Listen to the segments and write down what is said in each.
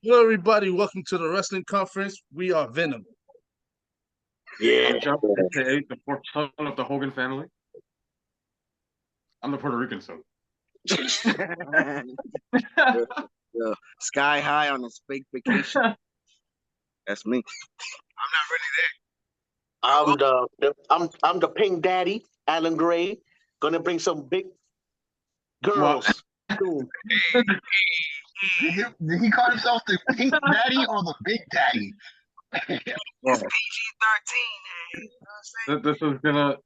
Hello, everybody. Welcome to the wrestling conference. We are Venom. Yeah. I'm Jeff, aka the fourth son of the Hogan family. I'm the Puerto Rican son. Sky high on his fake vacation. That's me. I'm the Pink Daddy, Alan Gray. Gonna bring some big girls. soon. Did he call himself the Pink Daddy or the Big Daddy? PG-13. This is gonna.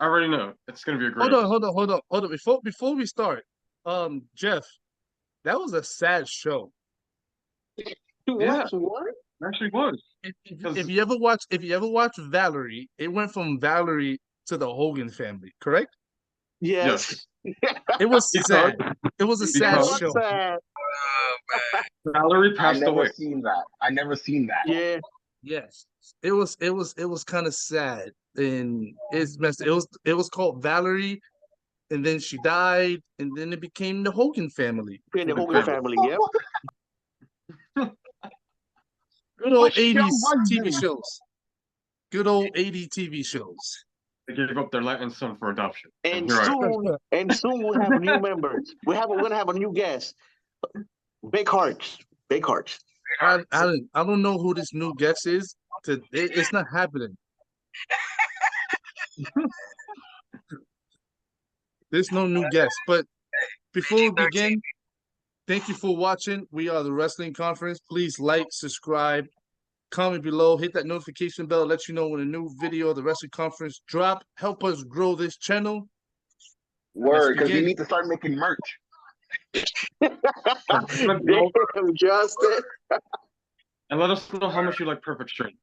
I already know it's gonna be a great. Hold on. Before we start, Jeff, that was a sad show. Yeah. What? It actually was. If you ever watch Valerie, it went from Valerie to the Hogan family, correct? Yes. It was Because- sad. It was a sad because- show. Sad. Valerie passed away. I never seen that. Yeah. Yes, it was kind of sad, and it's messed. It was called Valerie, and then she died, and then it became the Hogan family. In the Hogan family. Yep. Good old What show 80s was TV this? shows. Good old 80 TV shows. They gave up their Latin son for adoption. And here I am. soon we'll have new members. We're gonna have a new guest. Big hearts. Big hearts. I don't know who this new guest is. It's not happening. There's no new guest. But before we begin, thank you for watching. We are the Wrestling Conference. Please like, subscribe, comment below, hit that notification bell, let you know when a new video of the Wrestling Conference drop. Help us grow this channel. Word, because we begin. need to start making merch. Damn, Justin. And let us know how much you like Perfect Strangers.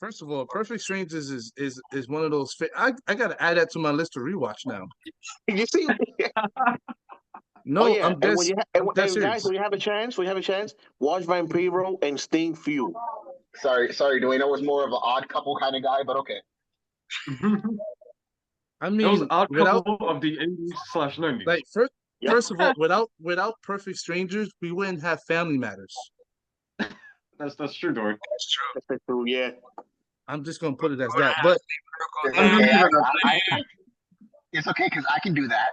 First of all, Perfect Strangers is one of those. I gotta add that to my list to rewatch now. You see? No, Oh, yeah. I'm And dead. when I'm dead guys, serious. when you have a chance, watch Vampiro and Sting feud. Sorry, Dwayne. I was more of an odd couple kind of guy, but okay. I It was mean, odd without couple of the 80s/90s. like Yep. first of all, without Perfect Strangers, we wouldn't have Family Matters. That's true, Dory. That's true, yeah. I'm just gonna put it as that. But It's okay because I can do that.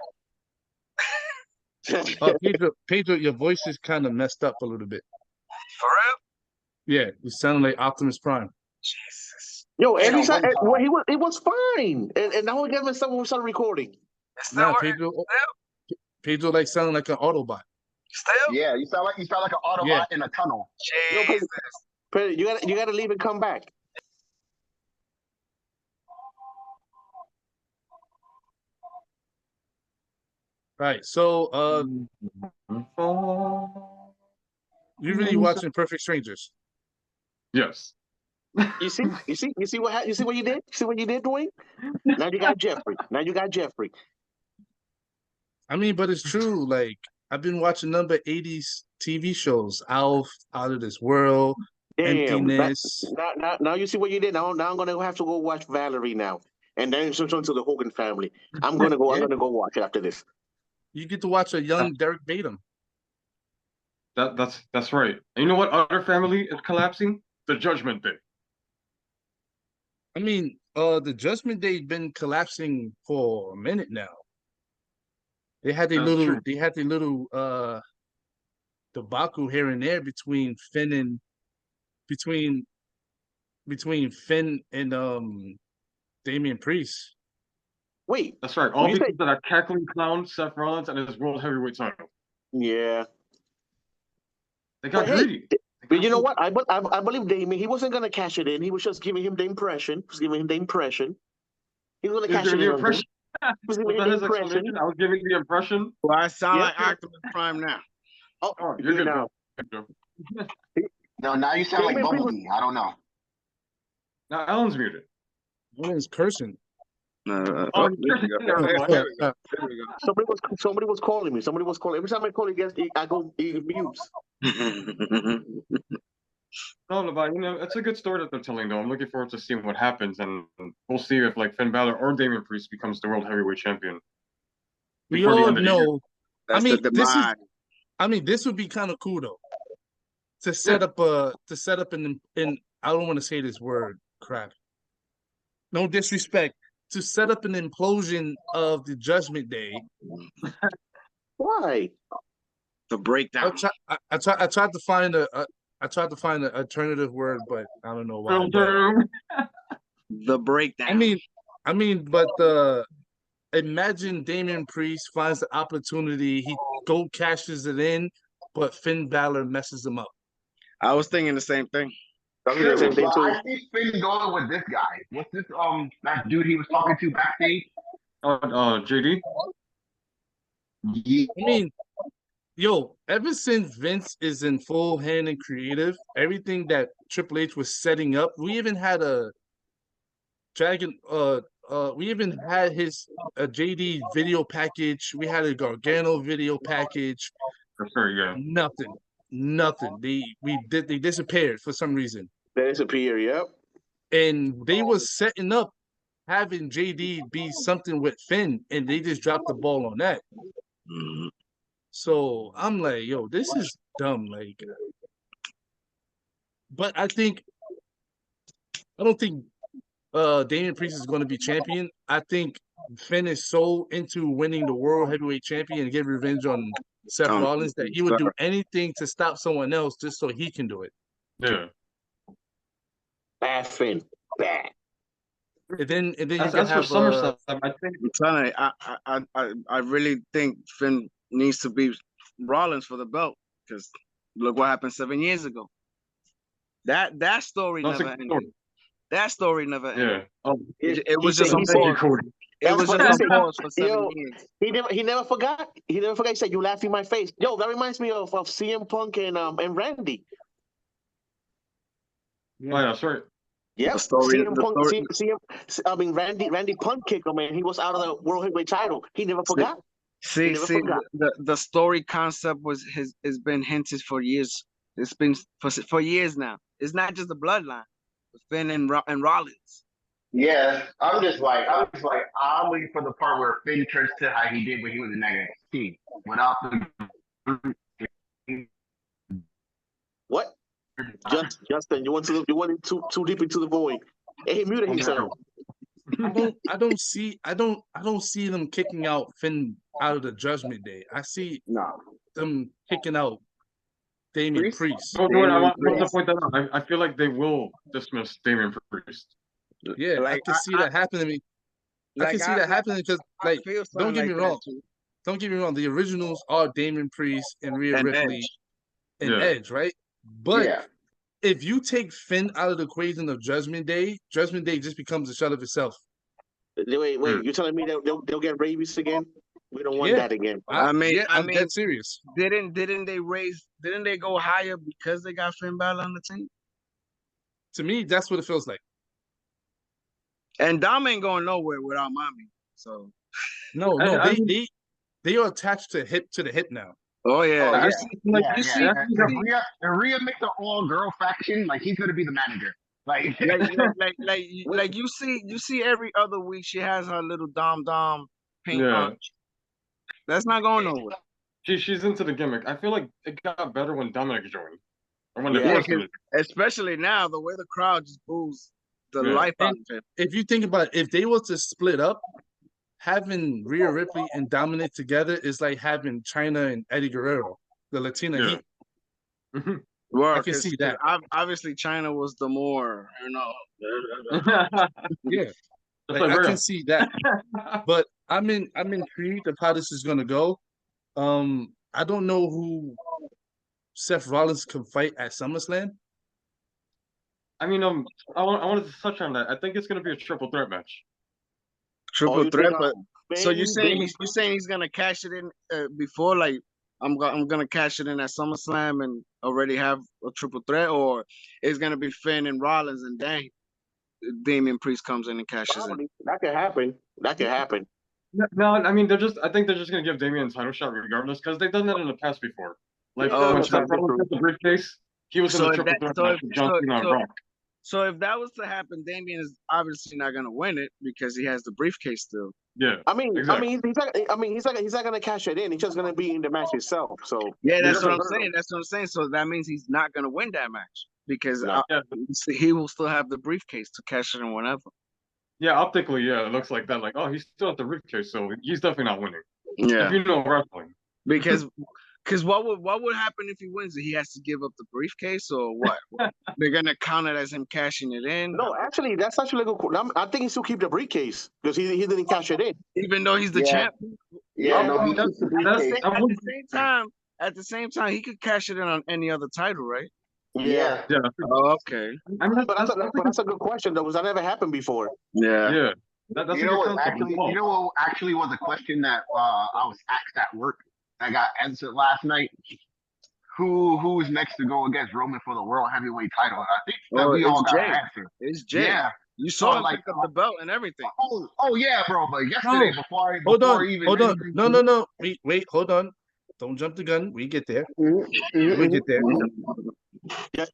Pedro, your voice is kind of messed up a little bit. For real? Yeah, you sound like Optimus Prime. Jesus. Yo, every Hey, time no, one time. it was fine, and now we got someone we started recording. It's still Nah, working. Pedro like sounding like an Autobot. Still? Yeah, you sound like an Autobot Yeah. in a tunnel. Jesus. But you gotta leave and come back. Right. So, you really watching Perfect Strangers? Yes. You see what you see what you did? See what you did, Dwayne? Now you got Jeffrey. I mean, but it's true. Like, I've been watching a number of 80s TV shows. Alf, Out of This World, Damn. Emptiness. Now you see what you did. Now I'm gonna have to go watch Valerie now, and then switch on to the Hogan family. I'm gonna go watch it after this. You get to watch a young Derek Batum. That's right. And you know what other family is collapsing? The Judgment Day. I mean, the Judgment Day been collapsing for a minute now. They had their little debacle here and there between Finn and Damian Priest. Wait, That's right. All You because of that cackling clown, Seth Rollins, and his World Heavyweight title. yeah. They got But hey, greedy. But you know what? I believe Damien. He wasn't gonna cash it in. He was just giving him the impression. He was giving him the impression. He was gonna He was cash it giving in. the impression. He was Was giving that him his the impression. explanation? I was giving the impression. Well, I sound Yeah. like Optimus Prime now. Oh, Oh, you're good, now. bro. No, now you sound like Damien Priest Bumblebee. I don't know. Now Alan's muted. Everyone's cursing. Oh, Oh, there we go. there we go. There we go. There we Somebody was calling me. Somebody was calling. Every time I call, I go he mutes. go. No, but it's a good story that they're telling, though. I'm looking forward to seeing what happens, and we'll see if like Finn Balor or Damian Priest becomes the World Heavyweight Champion. We before the all end of the year. know. That's I mean, the this is demise. I mean, this would be kind of cool though. To set up an I don't want to say this word, crap. No disrespect. To set up an implosion of the Judgment Day. Why? The breakdown. I tried to find an alternative word, but I don't know why. The breakdown. I mean, but imagine Damian Priest finds the opportunity, he cashes it in, but Finn Balor messes him up. I was thinking the same thing. I see Finn going with this guy. What's this? That dude he was talking to backstage. JD. Yeah. I mean, yo, ever since Vince is in full hand and creative, everything that Triple H was setting up, we even had a Dragon. We even had his JD video package. We had a Gargano video package. For sure, yeah. Nothing. They disappeared for some reason. They disappear. Yep. And they was setting up having JD be something with Finn, and they just dropped the ball on that. Mm-hmm. So I'm like, yo, this is dumb. Like, but I don't think Damian Priest is going to be champion. I think Finn is so into winning the World Heavyweight Champion and get revenge on Seth Rollins that he would do anything to stop someone else just so he can do it. Yeah. Bad Finn. Bad. And then you As can for have SummerSlam, I think I'm telling you, I really think Finn needs to beat Rollins for the belt because look what happened 7 years ago. That story never ended. That story never ended. Yeah. It was just on pause. It was just on pause for 7 years. He never forgot. He never forgot. He said, "You laugh in my face." Yo, that reminds me of CM Punk and Randy. Oh, yeah, that's right. Yeah, CM Punk. Randy Punk kicked him, and he was out of the World Heavyweight title. He never forgot. The story concept has been hinted for years. It's been for years now. It's not just the bloodline. It's Finn and Rollins. Yeah, I'm waiting for the part where Finn turns to how he did when he was in NXT without the. What? Justin, you went too deep into the void. And he muted himself. I don't see them kicking out Finn out of the Judgment Day. I see them kicking out Damian Priest. I want to point that out. I feel like they will dismiss Damian Priest. Yeah, I can see that happening. I can see that happening because, like, don't get me wrong. Don't get me wrong. The originals are Damian Priest and Rhea Ripley and Edge, right? But if you take Finn out of the equation of Judgment Day just becomes a shell of itself. Wait, you're telling me they'll get rabies again? We don't want that again. I'm dead serious. Didn't they go higher because they got Finn Balor on the team? To me, that's what it feels like. And Dom ain't going nowhere without Mommy. So no, they are attached to the hip now. Oh yeah, Rhea makes an all-girl faction. Like he's gonna be the manager. Like you see every other week she has her little Dom pink punch. That's not going nowhere. She's into the gimmick. I feel like it got better when Dominic joined, or when they forced him. Especially now, the way the crowd just boos the life out of him. If you think about it, if they were to split up, having Rhea Ripley and Dominic together is like having Chyna and Eddie Guerrero, the Latina Heat. Well, I can see that. Obviously, Chyna was the more, yeah. Like, I can see that. But I'm intrigued of how this is gonna go. I don't know who Seth Rollins can fight at SummerSlam. I mean, I wanted to touch on that. I think it's gonna be a triple threat match. Triple threat, but so you're saying he's gonna cash it in before, like I'm gonna cash it in at SummerSlam and already have a triple threat, or it's gonna be Finn and Rollins and then Damian Priest comes in and cashes in. That could happen. No, I mean I think they're just gonna give Damian a title shot regardless because they've done that in the past before. Like when Seth Rollins got the briefcase, he was in the triple threat match with John Cena and Brock. So if that was to happen, Damian is obviously not going to win it because he has the briefcase still. Yeah. I mean, exactly. he's not gonna cash it in. He's just gonna be in the match itself. So yeah, that's what I'm saying. That's what I'm saying. So that means he's not gonna win that match because he will still have the briefcase to cash it in whenever. Yeah, optically, yeah, it looks like that. Like, oh, he's still at the briefcase, so he's definitely not winning. Yeah, If you know wrestling. Because what would happen if he wins it? He has to give up the briefcase, or what? They're gonna count it as him cashing it in. No, actually, that's actually a good. I think he still keep the briefcase because he didn't cash it in, even though he's the champ. Yeah, no, he keeps the briefcase. At the same time, he could cash it in on any other title, right? Yeah. Oh, okay. But that's a good question though, because that never happened before. Yeah. Yeah. That's you know what actually was a question that I was asked at work. I got answered last night. Who's next to go against Roman for the World Heavyweight title? And I think that we all got an answer. It's Jay. Yeah. You saw him pick up the belt and everything. Oh yeah, bro. But yesterday, before hold on. No. Wait, hold on. Don't jump the gun. We get there. We get there.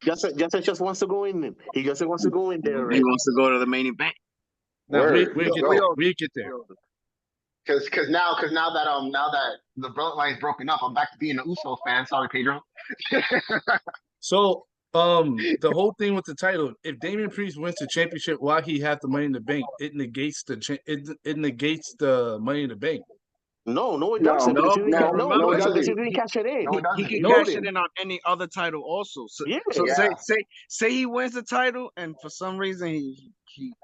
Justin just wants to go in. He just wants to go in there. Right? He wants to go to the main event. No, we get there. Because now that the bloodline's broken up, I'm back to being an Usos fan. Sorry, Pedro. So the whole thing with the title, if Damian Priest wins the championship while he has the Money in the Bank, it negates it negates the Money in the Bank. No, it doesn't. No, it doesn't. Because he didn't cash it in. He can cash it in on any other title also. So, say he wins the title and for some reason he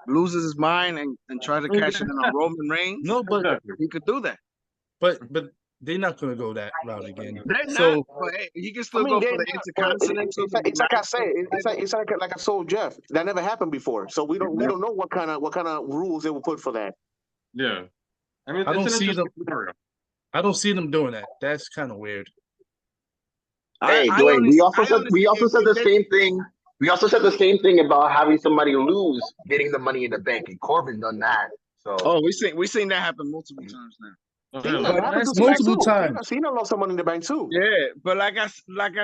loses his mind and tries to cash it in on Roman Reigns. No, but he could do that. But they're not going to go that route again. They're not, but hey, he can still go for the Intercontinental. It's like I say, it's like I told Jeff, that never happened before. So we don't know what kind of rules they will put for that. Yeah. I mean, I don't see them doing that. That's kind of weird. Hey, Dwayne, we also said the same thing. We also said the same thing about having somebody lose, getting the Money in the Bank, and Corbin done that. So we seen that happen multiple times now. That's multiple times. Cena lost some Money in the Bank too. Yeah, but like I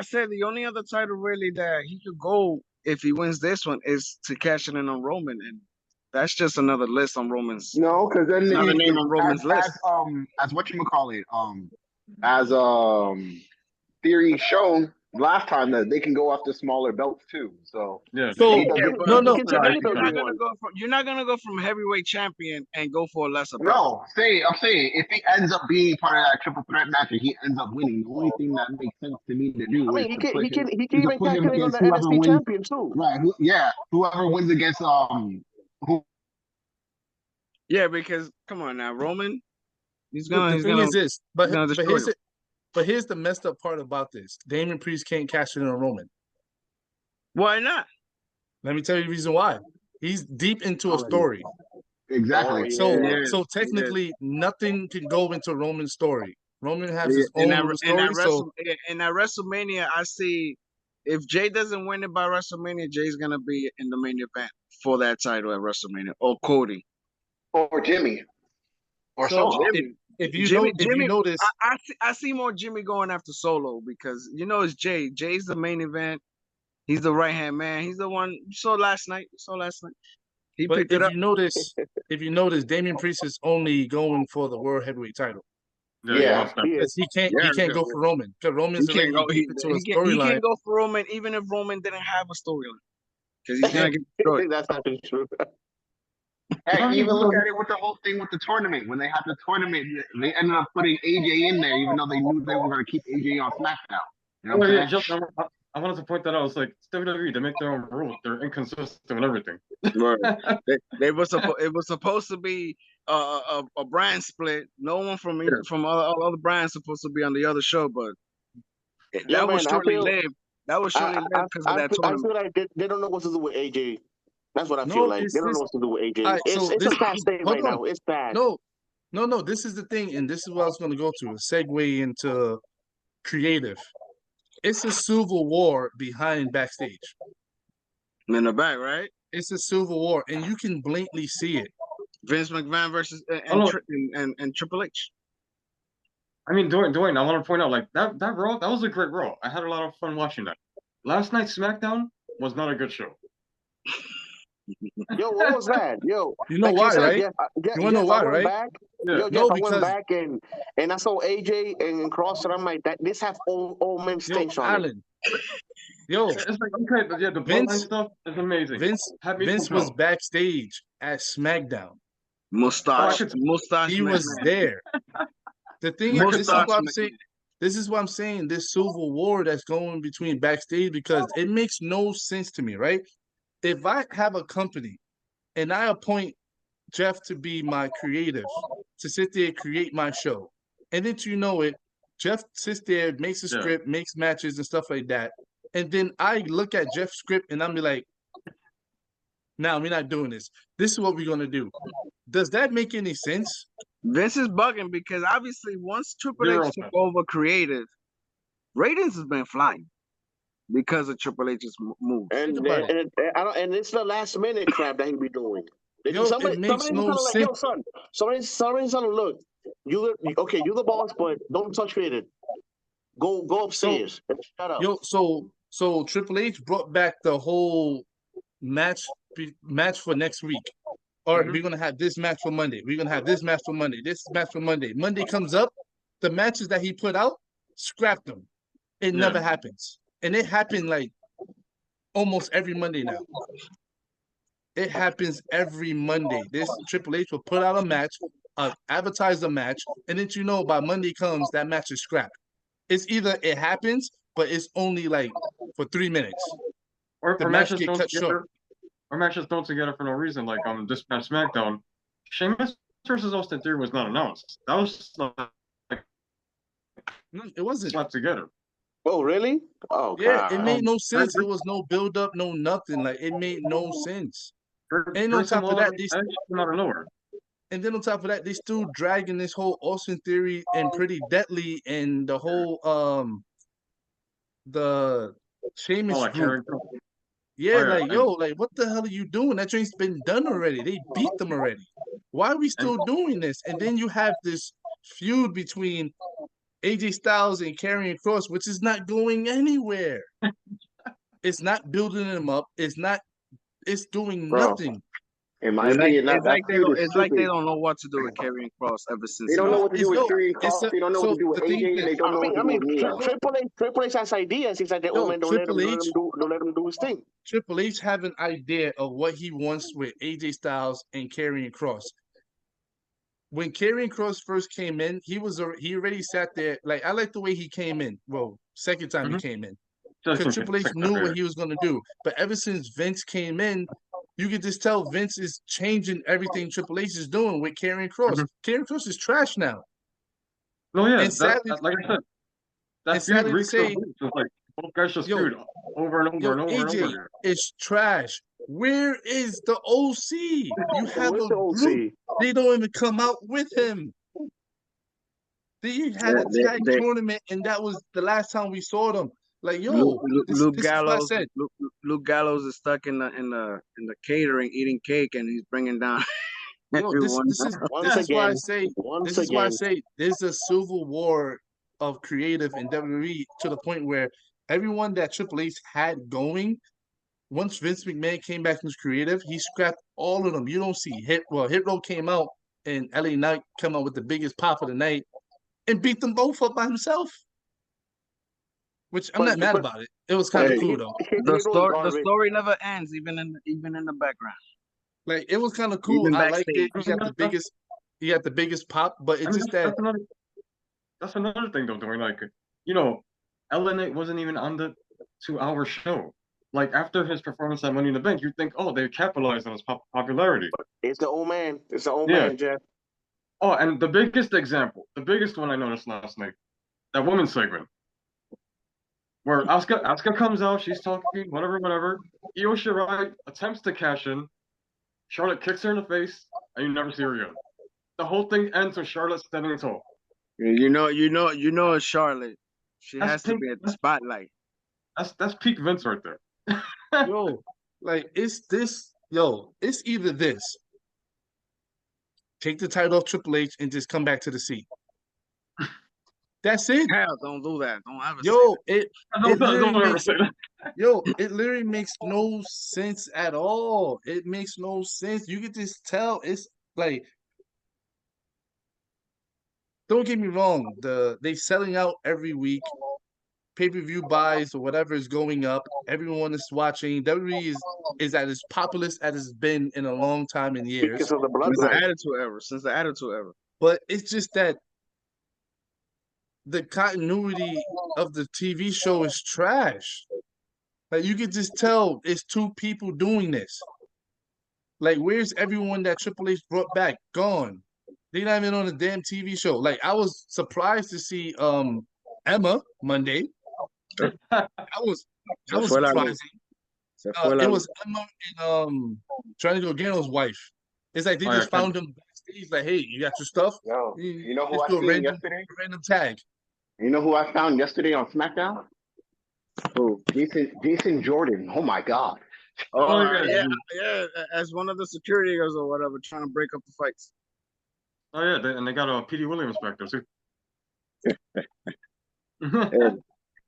said, the only other title really that he could go if he wins this one is to cash it in on Roman, and that's just another list on Roman's. No, because then another name on Roman's list. As whatchamacallit, as theory shown last time that they can go after smaller belts too. So yeah. So you're not gonna go from heavyweight champion and go for a lesser belt. No, I'm saying if he ends up being part of that triple threat match and he ends up winning, the only thing that makes sense to me to do he can even cash it in on the NXT champion too. Right? Whoever wins against Yeah, because come on now, Roman. But here's the messed up part about this. Damian Priest can't cash it in on Roman. Why not? Let me tell you the reason why. He's deep into a story. Exactly. So technically, nothing can go into Roman's story. Roman has his own story. In that WrestleMania, I see if Jay doesn't win it by WrestleMania, Jay's gonna be in the main event for that title at WrestleMania, or Cody, or Jimmy, or Solo. If you notice, I see more Jimmy going after Solo because it's Jay. Jay's the main event. He's the right hand man. He's the one you saw last night. He picked it up. If you notice, Damian Priest is only going for the World Heavyweight title. Yeah. Because he can't go for Roman. Because Roman's he can't go for Roman even if Roman didn't have a storyline. Because he's gonna get destroyed. That's not true. Hey, even look at it with the whole thing with the tournament. When they had the tournament, they ended up putting AJ in there, even though they knew they were going to keep AJ on SmackDown. You know what I'm saying? I wanted to point that out. It's like WWE, they make their own rules. They're inconsistent with everything. Right. It was supposed to be a brand split. No one from other brands supposed to be on the other show, but that was shortly lived. That was shortly lived because of that tournament. I feel like they don't know what to do with AJ. That's what I feel like. They don't know what to do with AJ. Right, it's a bad state right now. It's bad. No. This is the thing, and this is what I was going to go to. A segue into creative. It's a civil war behind backstage. In the back, right? It's a civil war, and you can blatantly see it. Vince McMahon versus and Triple H. I mean, Dwayne, I want to point out, like, that Raw, that was a great Raw. I had a lot of fun watching that. Last night's SmackDown was not a good show. Yo, what was that? Yo, You know like why, said, right? Jeff, You wanna know Jeff, why, I went right? back. Yeah. Yo, No, Jeff, I because went back and I saw AJ and Cross, and I'm like, that this have old men yo, stench on it. Alan, yo, It's like, okay, but yeah, the bloodline Vince, stuff is amazing. Vince was backstage at Smackdown. Mustache, could- mustache. He was McMahon. there. The thing is, this is Mustache what I'm McMahon. saying. This is what I'm saying. This civil war that's going between backstage, because it makes no sense to me, right? If I have a company and I appoint Jeff to be my creative, to sit there and create my show, and then you know it, Jeff sits there, makes a script, makes matches and stuff like that, and then I look at Jeff's script and I'm like, "Nah, we're not doing this. This is what we're gonna do." Does that make any sense? This is bugging because obviously once Triple Zero H took sense. over creative, ratings has been flying because of Triple H's moves. And it's the last minute crap that he be doing. Yo, somebody it makes somebody's no kind of like, sense. yo, son, somebody's gonna look. You you're the boss, but don't touch creative. Go upstairs and shut up. Yo, so Triple H brought back the whole match for next week. All right, we're gonna have this match for Monday. We're gonna have this match for Monday. This match for Monday. Monday comes up, the matches that he put out, scrap them. It never happens, and it happened like almost every Monday now. It happens every Monday. This Triple H will put out a match, advertise a match, and then you know by Monday comes that match is scrapped. It's either it happens, but it's only like for 3 minutes. Or The match get cut short. Or matches thrown together for no reason, like this past SmackDown, Sheamus versus Austin Theory was not announced. That was like No, it wasn't slapped together. Oh, really? Oh, yeah, God. it made no sense. It was no build up, no nothing. Like it made no sense. And on top of that, out of nowhere. And then on top of that, they still dragging this whole Austin Theory and Pretty Deadly and the whole the Sheamus group. Yeah, like yo, like what the hell are you doing? That drink's been done already. They beat them already. Why are we still doing this? And then you have this feud between AJ Styles and Karrion Kross, which is not going anywhere. It's not building them up. It's doing nothing. In my opinion, it's like they don't know what to do with Karrion Kross ever since. They don't know what to do with Karrion Kross. They don't know what to do with AJ. And they don't know what to do with Mia. Triple H has ideas. He's like, the old man, don't let him do his thing. Triple H have an idea of what he wants with AJ Styles and Karrion Kross. When Karrion Kross first came in, he already sat there. Like I like the way he came in. Well, second time he came in, because Triple H knew what he was gonna do. But ever since Vince came in, you could just tell Vince is changing everything Triple H is doing with Karrion Kross. Karrion Kross is trash now. No, yeah, and sadly, like I said, that's sadly to say, like both guys just screwed over and over and over AJ and over. is trash. Where is the OC? You have a group. They don't even come out with him. They had a tag tournament, and that was the last time we saw them. Like, yo, Luke Gallows. Luke Gallows is stuck in the catering, eating cake, and he's bringing down. Yo, this is why I say there's a civil war of creative in WWE to the point where everyone that Triple H had going, once Vince McMahon came back from his creative, he scrapped all of them. You don't see Hit Row came out and LA Knight come out with the biggest pop of the night and beat them both up by himself. Which I'm not mad about it. It was kind of cool though. The story never ends, even in the background. Like it was kind of cool. I liked it. He had the biggest pop, but it's just that. That's another thing though, doing like, LA Knight wasn't even on the 2-hour show. Like after his performance at Money in the Bank, you think, oh, they capitalized on his popularity. It's the old man. It's the old man, Jeff. Oh, and the biggest one I noticed last night, that women's segment, where Asuka comes out, she's talking, whatever. Io Shirai attempts to cash in. Charlotte kicks her in the face, and you never see her again. The whole thing ends with Charlotte standing tall. You know, Charlotte. She has to be at the spotlight. That's peak Vince right there. Yo, like it's either this. Take the title off Triple H and just come back to the seat. That's it. Hell, don't do that. Don't ever Yo, say it Yo, it literally makes no sense at all. It makes no sense. You can just tell it's like, don't get me wrong, they selling out every week. Pay-per-view buys or whatever is going up. Everyone is watching. WWE is at as popular as it's been in a long time in years. Because of the Since the bloodline. Attitude Era. But it's just that the continuity of the TV show is trash. Like, you can just tell it's two people doing this. Like, where's everyone that Triple H brought back? Gone. They're not even on the damn TV show. Like, I was surprised to see Emma Monday. That was surprising. It was Emma and Johnny Gargano's wife. It's like they just found him backstage. Like, hey, you got your stuff? Yo, you know who I do a seen random, yesterday? random tag. You know who I found yesterday on SmackDown? Oh, Jason Jordan. Oh my God. Oh yeah, as one of the security guards or whatever, trying to break up the fights. Oh yeah, and they got a P.D. Williams back there too.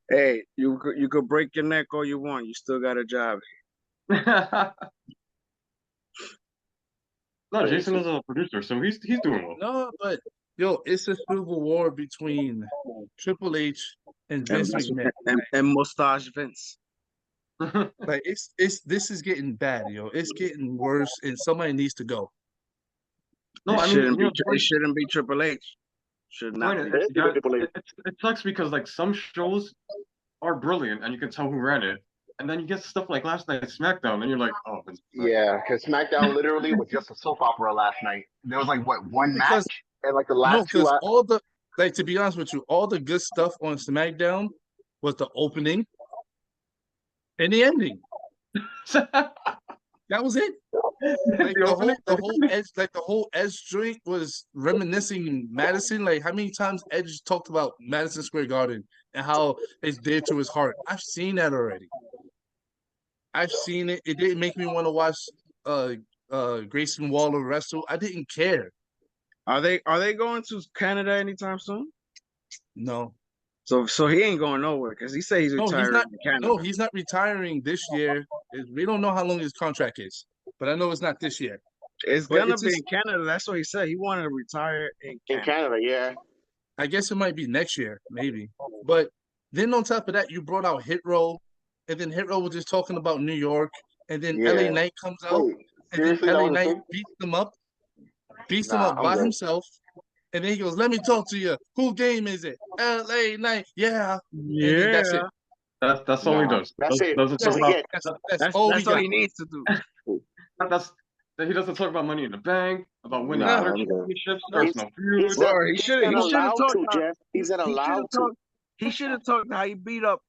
Hey, you could break your neck all you want. You still got a job. No, Jason is a producer, so he's doing well. No, but yo, it's a civil war between Triple H and Vince McMahon. And Mustache Vince. Like, this is getting bad, yo. It's getting worse, and somebody needs to go. No, it shouldn't be Triple H. Should not be. It sucks because like some shows are brilliant and you can tell who ran it, and then you get stuff like last night's SmackDown, and you're like, oh, yeah, because SmackDown literally was just a soap opera last night. There was like one match and like the last two. All the, like, to be honest with you, all the good stuff on SmackDown was the opening and the ending. That was it. Like the whole Edge joint was reminiscing Madison. Like, how many times Edge talked about Madison Square Garden and how it's dear to his heart? I've seen that already. I've seen it. It didn't make me want to watch Grayson Waller wrestle. I didn't care. Are they going to Canada anytime soon? No. So he ain't going nowhere because he said he's retiring in Canada. No, he's not retiring this year. We don't know how long his contract is, but I know it's not this year. It's gonna be in Canada. That's what he said. He wanted to retire in Canada. Yeah. I guess it might be next year, maybe. But then on top of that, you brought out Hit Row, and then Hit Row was just talking about New York, and then LA Knight comes out, and then LA Knight beats him up by himself. And then he goes, let me talk to you. Who game is it? LA Knight. Yeah. Yeah. That's it. That's all he does. That's it. That's all he needs to do. He doesn't talk about Money in the Bank, about winning championships, personal feuds. He should have talked. He's not allowed to. He should have talked how he beat up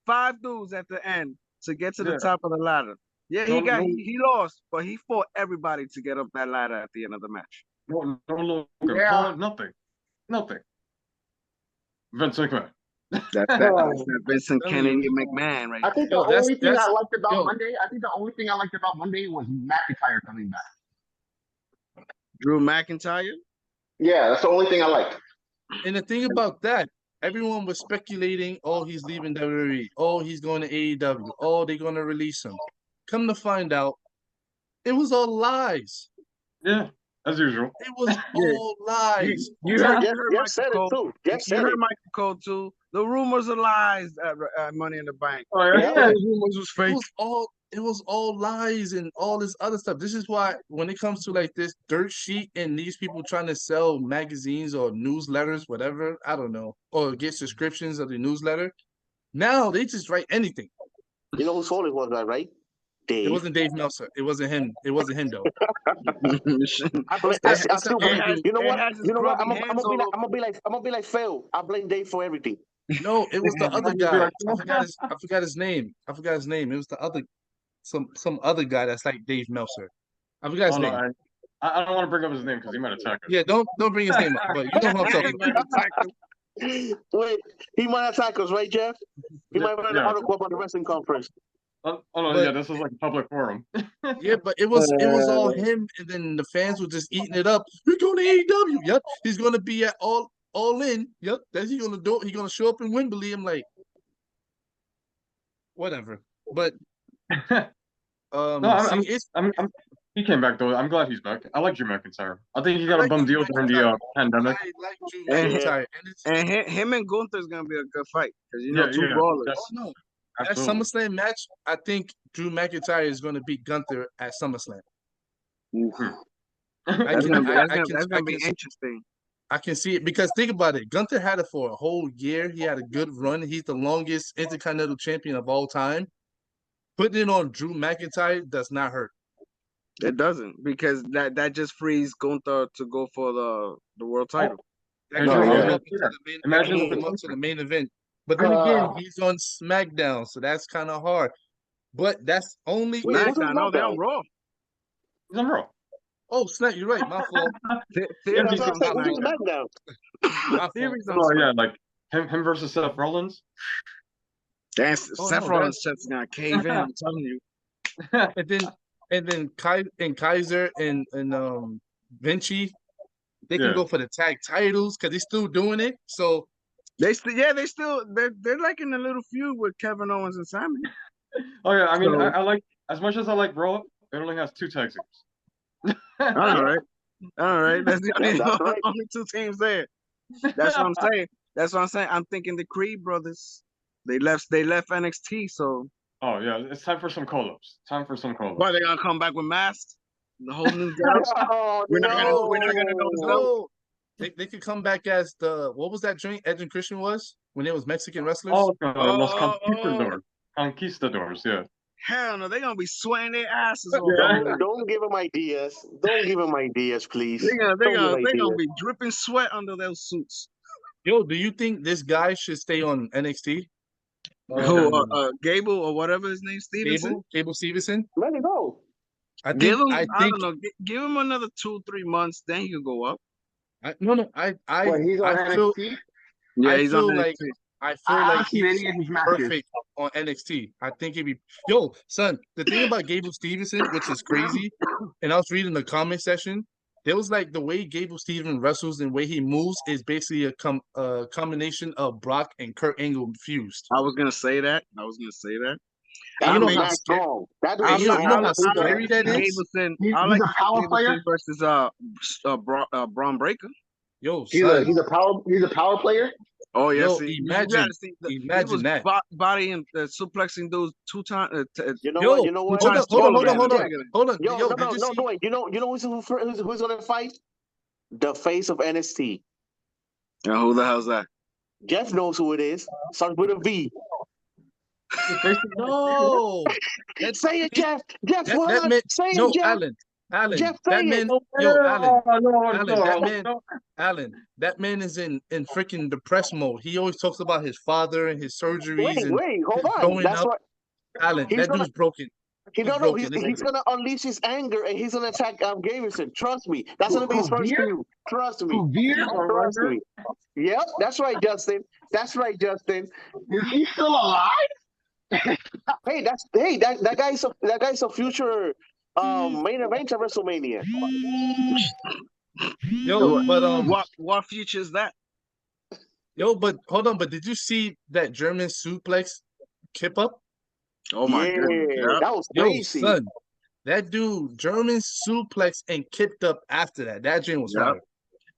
5 dudes at the end to get to the top of the ladder. Yeah, he lost, but he fought everybody to get up that ladder at the end of the match. No Logan Paul, nothing. Vince McMahon. That's Vincent Kennedy McMahon, right? I think the only thing I liked about Monday. I think the only thing I liked about Monday was McIntyre coming back. Drew McIntyre. Yeah, that's the only thing I liked. And the thing about that, everyone was speculating, oh, he's leaving WWE. Oh, he's going to AEW. Oh, they're going to release him. Come to find out, it was all lies. Yeah, as usual. It was all lies. You heard Michael Cole too. The rumors are lies at Money in the Bank. Oh, yeah. The rumors was fake. It was all lies and all this other stuff. This is why when it comes to like this dirt sheet and these people trying to sell magazines or newsletters, whatever, I don't know, or get subscriptions of the newsletter, now they just write anything. You know whose fault it was, right? Dave. It wasn't Dave Meltzer. It wasn't him. It wasn't him though. You know what? I'm gonna be like Phil. I blame Dave for everything. No, it was the other guy. I forgot his name. It was the other some other guy that's like Dave Meltzer. I forgot his name. I don't want to bring up his name because he might attack us. Yeah, don't bring his name up. But you know who I'm talking about. Wait, he might attack us, right, Jeff? He might write an article about the wrestling conference. Oh no, yeah, this is like a public forum. Yeah, but it was all him, and then the fans were just eating it up. We're going to AEW. Yep, he's going to be at all in. Yep, that's he going to do. He's going to show up in Wembley. I'm like, whatever. But No, see, it's he came back though. I'm glad he's back. I like Drew McIntyre. I think he got I a like bum Drew deal during the McIntyre. pandemic. I like Drew And, McIntyre, and him and Gunther's gonna be a good fight because you know Yeah, two yeah, brawlers. that's- oh no, Absolutely. that SummerSlam match, I think Drew McIntyre is going to beat Gunther at SummerSlam. That's gonna be interesting. I can see it because think about it. Gunther had it for a whole year. He had a good run. He's the longest Intercontinental Champion of all time. Putting it on Drew McIntyre does not hurt. It doesn't because that just frees Gunther to go for the world title. That No, can move yeah. him up into the main, that can Imagine move him up to the main event. But then again, he's on Smackdown, so that's kind of hard. But that's only if SmackDown, no, they're on Raw. He's on Raw. oh snap, you're right. My fault. Theory's on Who's on SmackDown. SmackDown? My fault. Theory's on Oh yeah, SmackDown. like him versus Seth Rollins. That's Oh, Seth no, Rollins' shit's gonna cave in. I'm telling you. And then Kaiser and Vinci, they can Yeah. go for the tag titles because they're still doing it. So They're like in a little feud with Kevin Owens and Simon. Oh yeah, I mean, So- I like as much as I like Raw. It only has 2 tag teams. All right. That's the only, That's right. only 2 teams there. That's what I'm saying. I'm thinking the Creed brothers. They left NXT, so Oh yeah, it's time for some call-ups. why they gonna come back with masks? The whole new girl. Oh, We're not gonna know the no, they could come back as the what was that joint Edge and Christian was when it was Mexican wrestlers? Oh, Los Oh. Conquistadors, yeah. Hell no, they're gonna be sweating their asses off. Don't give him ideas. Don't give him ideas, please. They're Don't give him gonna ideas. be dripping sweat under those suits. Yo, do you think this guy should stay on NXT? Who, Gable or whatever his name, Stevenson? Cable Stevenson? Let it go. I Give him, think I don't know. Give him another 2-3 months, then he can go up. I He's on feel NXT. Yeah, I he's feel on like NXT. I feel I've like seen he's any of his matches. perfect on NXT. I think he'd be yo, son. The thing about Gable Stevenson, which is crazy, and I was reading the comment section, there was like the way Gable Stevenson wrestles and the way he moves is basically a combination of Brock and Kurt Angle fused. I was gonna say that. And you know That how dude's scary, strong. That and dude's you know strong. how scary that is. Gableson. He's I like a power player. Gableson versus Braun Breaker. Yo, He's son, a power player. Oh yes, Yo, he imagine was that. bodying suplexing those 2 times. You know Yo, what? You know what? hold on. Yo, Yo, Yo, no, did you see? no, wait. You know who's gonna fight? The face of NXT. Who the hell's that? Jeff knows who it is. Starts with a V. No, Say it, Jeff. Jeff, that what? man. Say No, it, Jeff. Alan, Jeff, that say man. it. Yo, Alan, No. that man is in freaking depressed mode. He always talks about his father and his surgeries and Wait, hold his on. growing That's up. what Alan, he's that gonna- dude's broken. he's broken. gonna unleash his anger and he's gonna attack Gavison. Trust me. That's gonna be his first Veer? feud. Trust me. Veer? Trust me. Yep, that's right, Justin. That's right, Justin. Is he still alive? Hey, that guy's a future main event at WrestleMania. Yo, but What future is that? yo, but hold on. But did you see that German suplex kip up? Oh my Yeah, goodness! that was Yo, crazy. son, that dude German suplex and kipped up after that. That dream was Yep. fire.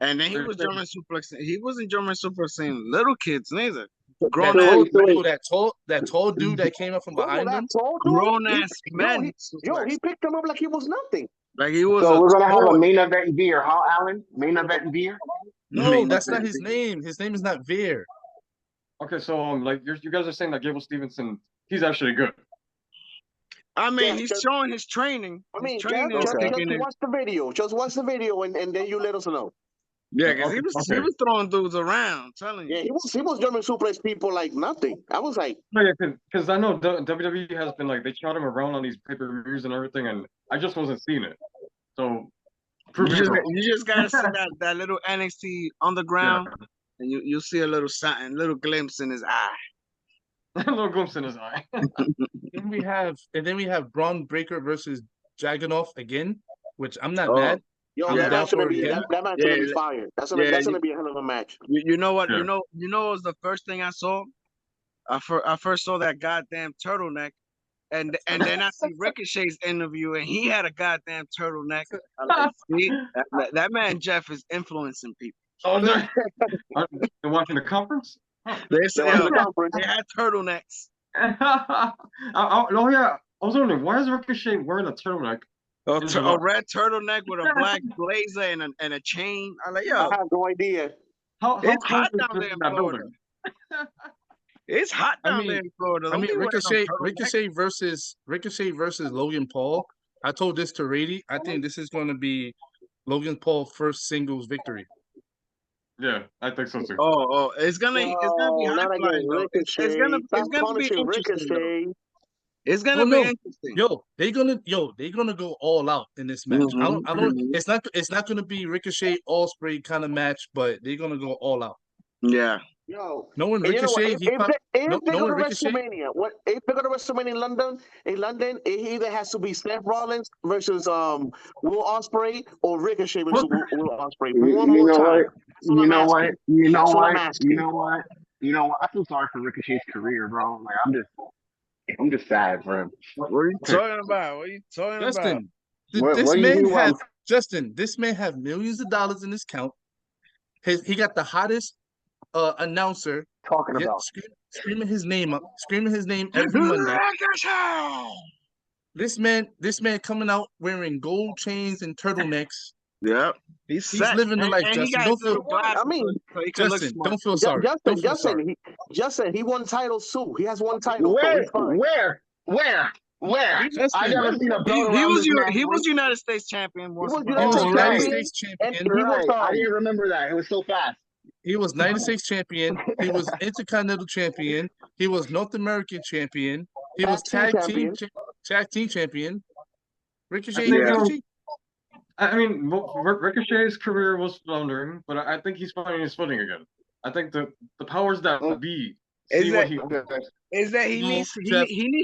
And then he was German suplexing. He wasn't German suplexing little kids neither. That Grown tall, ass, that tall dude that came up from behind him. grown ass men. He picked him up like he was nothing. Like he was. So we're gonna have a toy. main event Veer, huh, Alan? Main event Veer. No, Main that's not event. his name. His name is not Veer. Okay, so like you guys are saying that Gable Stevenson, he's actually good. I mean, Yeah, he's just- showing his training. I mean, His training is just kicking in. watch the video. Just watch the video and then you let us know. Yeah, because he Okay. was throwing dudes around, telling you. Yeah, he was German suplex people like nothing. I was like, No, yeah, because I know WWE has been like they shot him around on these pay-per-views and everything, and I just wasn't seeing it. So prove me wrong. You just gotta see that little NXT underground, and you see a little something, little glimpse in his eye. A little glimpse in his eye. Then we have Braun Breaker versus Dragunov again, which I'm not Oh. mad. yo, I'm that down match gonna for it be again. that match Yeah, gonna be fire. That's gonna be a hell of a match. You know what? Yeah. You know what was the first thing I saw? I first saw that goddamn turtleneck, and then I see Ricochet's interview, and he had a goddamn turtleneck. I like, see, that man Jeff is influencing people. Oh, they're watching the conference? They say they had turtlenecks. Oh, yeah. I was wondering, why is Ricochet wearing a turtleneck? A red turtleneck with a black blazer and a chain. I like, yo, I have no idea. It's hot down there in Florida. It's hot down there in Florida. I mean, Ricochet versus Logan Paul. I told this to Rady. I think this is going to be Logan Paul's first singles victory. Yeah, I think so too. It's gonna be high flying. It's gonna be interesting. It's gonna be interesting. They're gonna go all out in this match. It's not gonna be Ricochet Osprey kind of match, but they're gonna go all out. Yeah. Knowing Ricochet, if they go to WrestleMania, if they go to WrestleMania in London, it either has to be Seth Rollins versus Will Ospreay or Ricochet versus Will Ospreay. You know what? I feel sorry for Ricochet's career, bro. Like I'm just sad for him. What are you talking about? Justin, about? Justin, this man have millions of dollars in his account. He got the hottest announcer talking about screaming his name every Monday. This man coming out wearing gold chains and turtlenecks. Yeah, he's living the life, Justin. Justin, don't feel sorry. Justin, he won titles too. He has one title. Where? Justin, I never seen a belt he was United States champion. He was United States champion. I didn't remember that. It was so fast. He was United States champion. He was Intercontinental champion. He was North American champion. He was tag team champion. Ricochet. I mean, Ricochet's career was floundering, but I think he's finding his footing again. I think the powers that be see what he is that he needs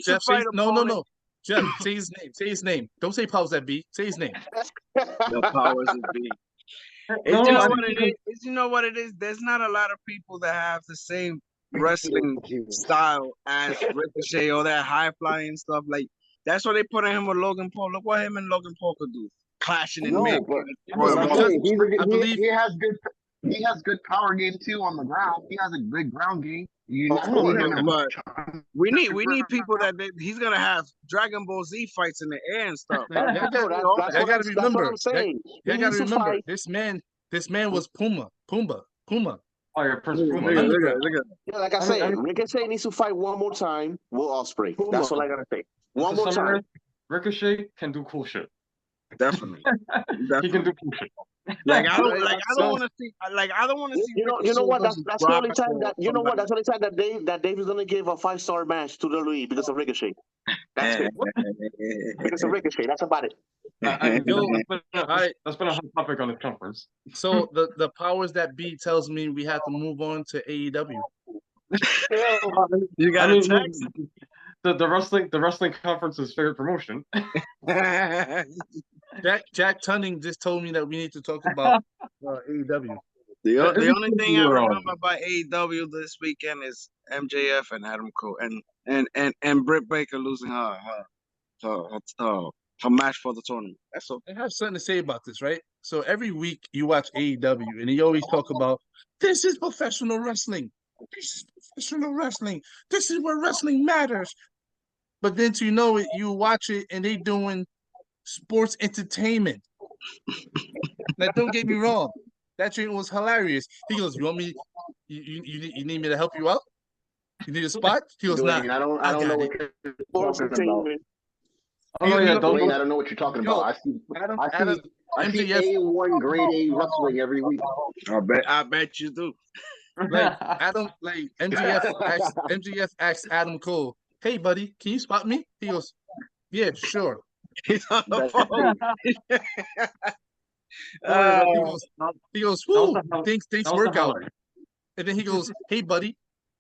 to fight. No. Jeff, say his name. Don't say powers that be. Say his name. The powers that be. You know what it is? There's not a lot of people that have the same wrestling style as Ricochet or that high flying stuff. Like that's why they put him with Logan Paul. Look what him and Logan Paul could do. Clashing in mid. I believe he has good power game too on the ground. He has a good ground game. But we need people that he's gonna have Dragon Ball Z fights in the air and stuff. I gotta remember. This man was Puma. Oh, yeah, Prince Puma. Yeah, like I said, Ricochet needs to fight one more time. Will Ospreay. That's all I gotta say. One more time. Ricochet can do cool shit. Definitely. He can do cool shit. I don't want to see. I don't want to see. You know what? That's the only time that That's the only time that Dave is gonna give a 5-star match to WWE because of Ricochet. That's it. Because of Ricochet. That's about it. That's been a hot topic on the conference. So the powers that be tells me we have to move on to AEW. You got a text. The wrestling conference's favorite promotion. Jack Tunning just told me that we need to talk about AEW. The only thing I remember about AEW this weekend is MJF and Adam Cole and Britt Baker losing her match for the tournament. That's all. I have something to say about this, right? So every week you watch AEW and they always talk about this is professional wrestling. This is professional wrestling. This is where wrestling matters. But then you watch it and they doing sports entertainment. Now, don't get me wrong. That train was hilarious. He goes, "You want me? You need me to help you out? You need a spot?" He goes, "Nah, I don't know what you're talking about. I don't know what you're talking about. I see A1 grade A wrestling every week. I bet you do. MGF asked Adam Cole, "Hey, buddy, can you spot me?" He goes, "Yeah, sure." He's on the phone. He goes, "Whoo, thanks work out." And then he goes, "Hey, buddy,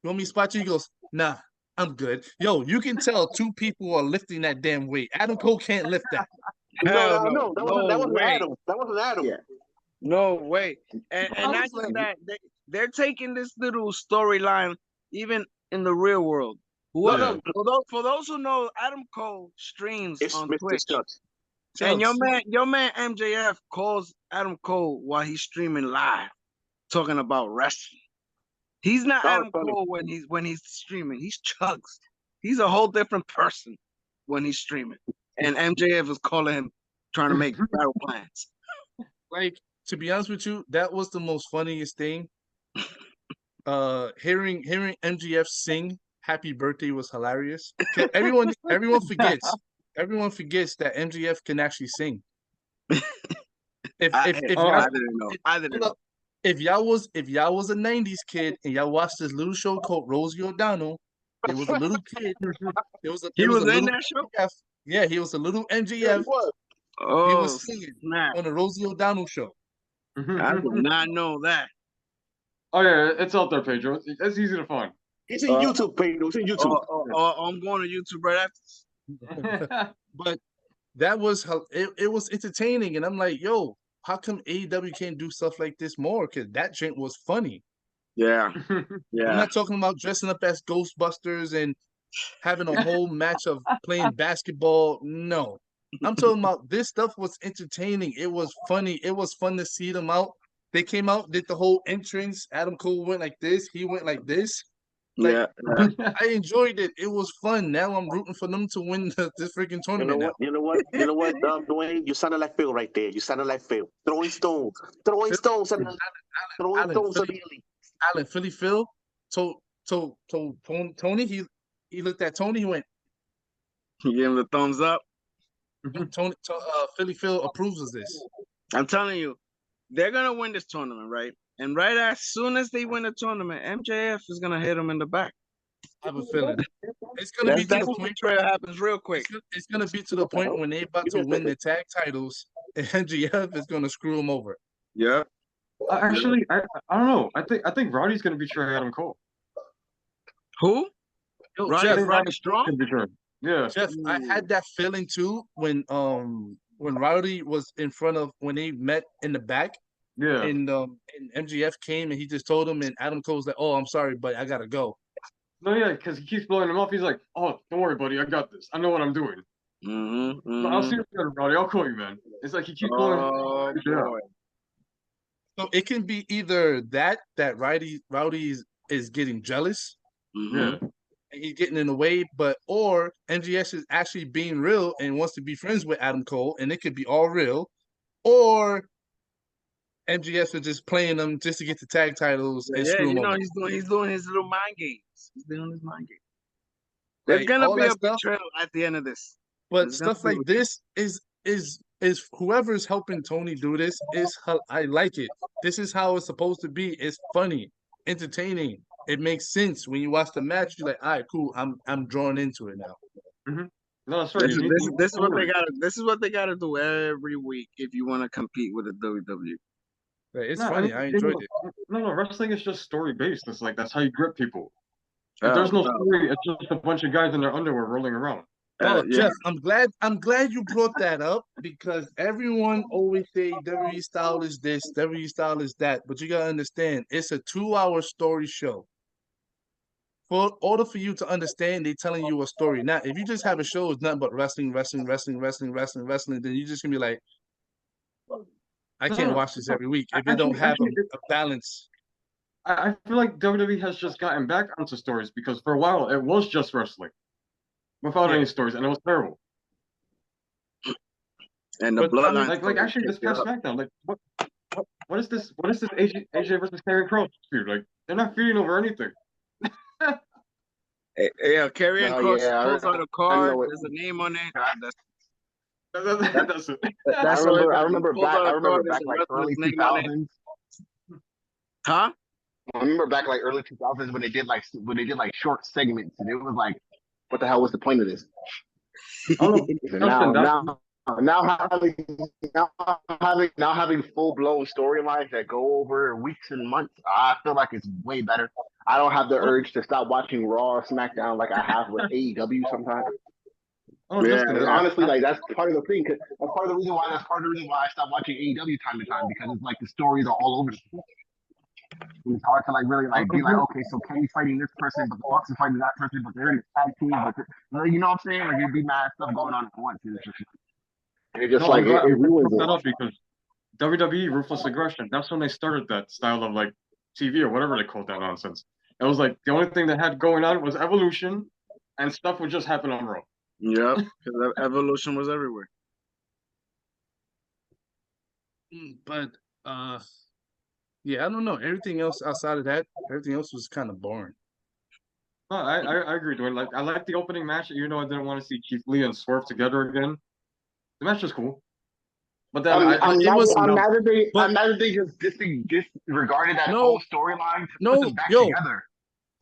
you want me to spot you?" He goes, "Nah, I'm good." Yo, you can tell two people are lifting that damn weight. Adam Cole can't lift that. No, that wasn't Adam. That wasn't Adam. Yeah. No way. And not just that, they're taking this little storyline. Even in the real world. Yeah. For those who know, Adam Cole streams It's on Mr. Twitch. Chucks. And your man MJF calls Adam Cole while he's streaming live, talking about wrestling. He's not Adam Cole when he's streaming. He's Chugs. He's a whole different person when he's streaming. And MJF is calling him, trying to make battle plans. Like, to be honest with you, that was the most funniest thing. Hearing MJF sing "Happy Birthday" was hilarious. Everyone forgets that MJF can actually sing. I didn't know. If y'all was a '90s kid and y'all watched this little show called Rosie O'Donnell, there was a little kid. He was in that show. MJF. Yeah, he was a little MJF. He was singing on the Rosie O'Donnell show. I did not know that. Oh yeah, it's out there, Pedro. It's easy to find. It's in YouTube, Pedro. It's in YouTube. I'm going to YouTube right after this. But that was how it was entertaining, and I'm like, yo, how come AEW can't do stuff like this more? Because that joint was funny. Yeah. I'm not talking about dressing up as Ghostbusters and having a whole match of playing basketball. No. I'm talking about this stuff was entertaining. It was funny. It was fun to see them out. They came out, did the whole entrance. Adam Cole went like this. He went like this. Like, I enjoyed it. It was fun. Now I'm rooting for them to win this freaking tournament. You know what, Dwayne? You sounded like Phil right there. You sounded like Phil. Throwing stones. Throwing stones at the Alan, Philly Phil told Tony, he looked at Tony, he went. He gave him the thumbs up. Philly Phil approves of this. I'm telling you, they're gonna win this tournament, right? And right as soon as they win the tournament, MJF is gonna hit them in the back. I have a feeling it's gonna be to the point where it happens real quick. It's gonna be to the point when they about to win the tag titles, and MJF is gonna screw them over. Yeah. Actually, I don't know. I think Roddy's gonna betray Adam Cole. Who? Roddy Strong? Yeah. Jeff, I had that feeling too when Roddy was in front of when they met in the back. Yeah. And MJF came and he just told him, and Adam Cole's like, "Oh, I'm sorry, but I gotta go." No, yeah, because he keeps blowing him off. He's like, "Oh, don't worry, buddy, I got this. I know what I'm doing." I'll see you later, Roddy. I'll call you, man. It's like he keeps blowing. Boy. So it can be either that Rowdy is getting jealous, Yeah, and he's getting in the way, or NGS is actually being real and wants to be friends with Adam Cole, and it could be all real, or MGS is just playing them just to get the tag titles and screw them over. He's doing his little mind games. He's doing his mind games. There's gonna be a betrayal at the end of this. But stuff like this is whoever is helping Tony do this I like it. This is how it's supposed to be. It's funny, entertaining. It makes sense when you watch the match. You're like, all right, cool. I'm drawn into it now. Mm-hmm. No, that's right. This is what they gotta. This is what they gotta do every week if you want to compete with the WWE. Right, it's funny. I enjoyed it. No, wrestling is just story based. It's like that's how you grip people. If there's no story, it's just a bunch of guys in their underwear rolling around. Jeff, I'm glad you brought that up because everyone always say WWE Style is this, WWE Style is that, but you gotta understand it's a 2-hour story show. For order for you to understand, they're telling you a story. Now, if you just have a show it's nothing but wrestling, then you're just gonna be like, I can't watch this every week if it don't have a balance. I feel like WWE has just gotten back onto stories because for a while it was just wrestling without any stories, and it was terrible. And the bloodline, like actually, this past Smackdown, like what is this? What is this AJ versus Karrion Kross feud? Like they're not feuding over anything. Yeah, Karrion Kross pulls out a card. There's a name on it. That's it. I remember back like early 2000s. Huh? I remember back like early 2000s when they did like short segments, and it was like, what the hell was the point of this? Now having full blown storylines that go over weeks and months, I feel like it's way better. I don't have the urge to stop watching Raw or SmackDown like I have with AEW sometimes. Honestly, like that's part of the thing. That's part of the reason why I stopped watching AEW time to time because it's like the stories are all over the place. It's hard to like really like be like, okay, so Kenny's fighting this person, but the Bucks is fighting that person, but they're in a tag team. But you know what I'm saying? Like it'd be mad stuff going on at once. And it's just No, like it I'm glad ruins you that it. up because WWE Ruthless Aggression. That's when they started that style of like TV or whatever they called that nonsense. It was like the only thing they had going on was Evolution, and stuff would just happen on Raw. Yep, because Evolution was everywhere. But yeah, I don't know. Everything else outside of that, everything else was kind of boring. No, I agree, Dwayne. Like I like the opening match, even though I didn't want to see Keith Lee and Swerve together again. The match was cool. But then I'm mad that they just disregarded that whole storyline to put them back together.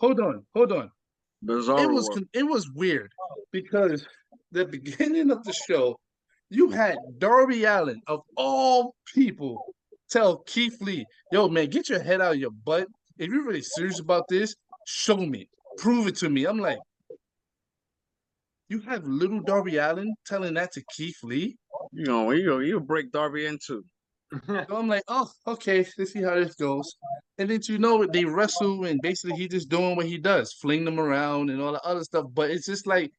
Hold on. Bizarre. It was weird because the beginning of the show, you had Darby Allin of all people tell Keith Lee, "Yo, man, get your head out of your butt. If you're really serious about this, show me, prove it to me." I'm like, you have little Darby Allin telling that to Keith Lee? You break Darby in two. So I'm like, oh, okay, let's see how this goes. And then they wrestle and basically he just doing what he does, fling them around and all the other stuff. But it's just like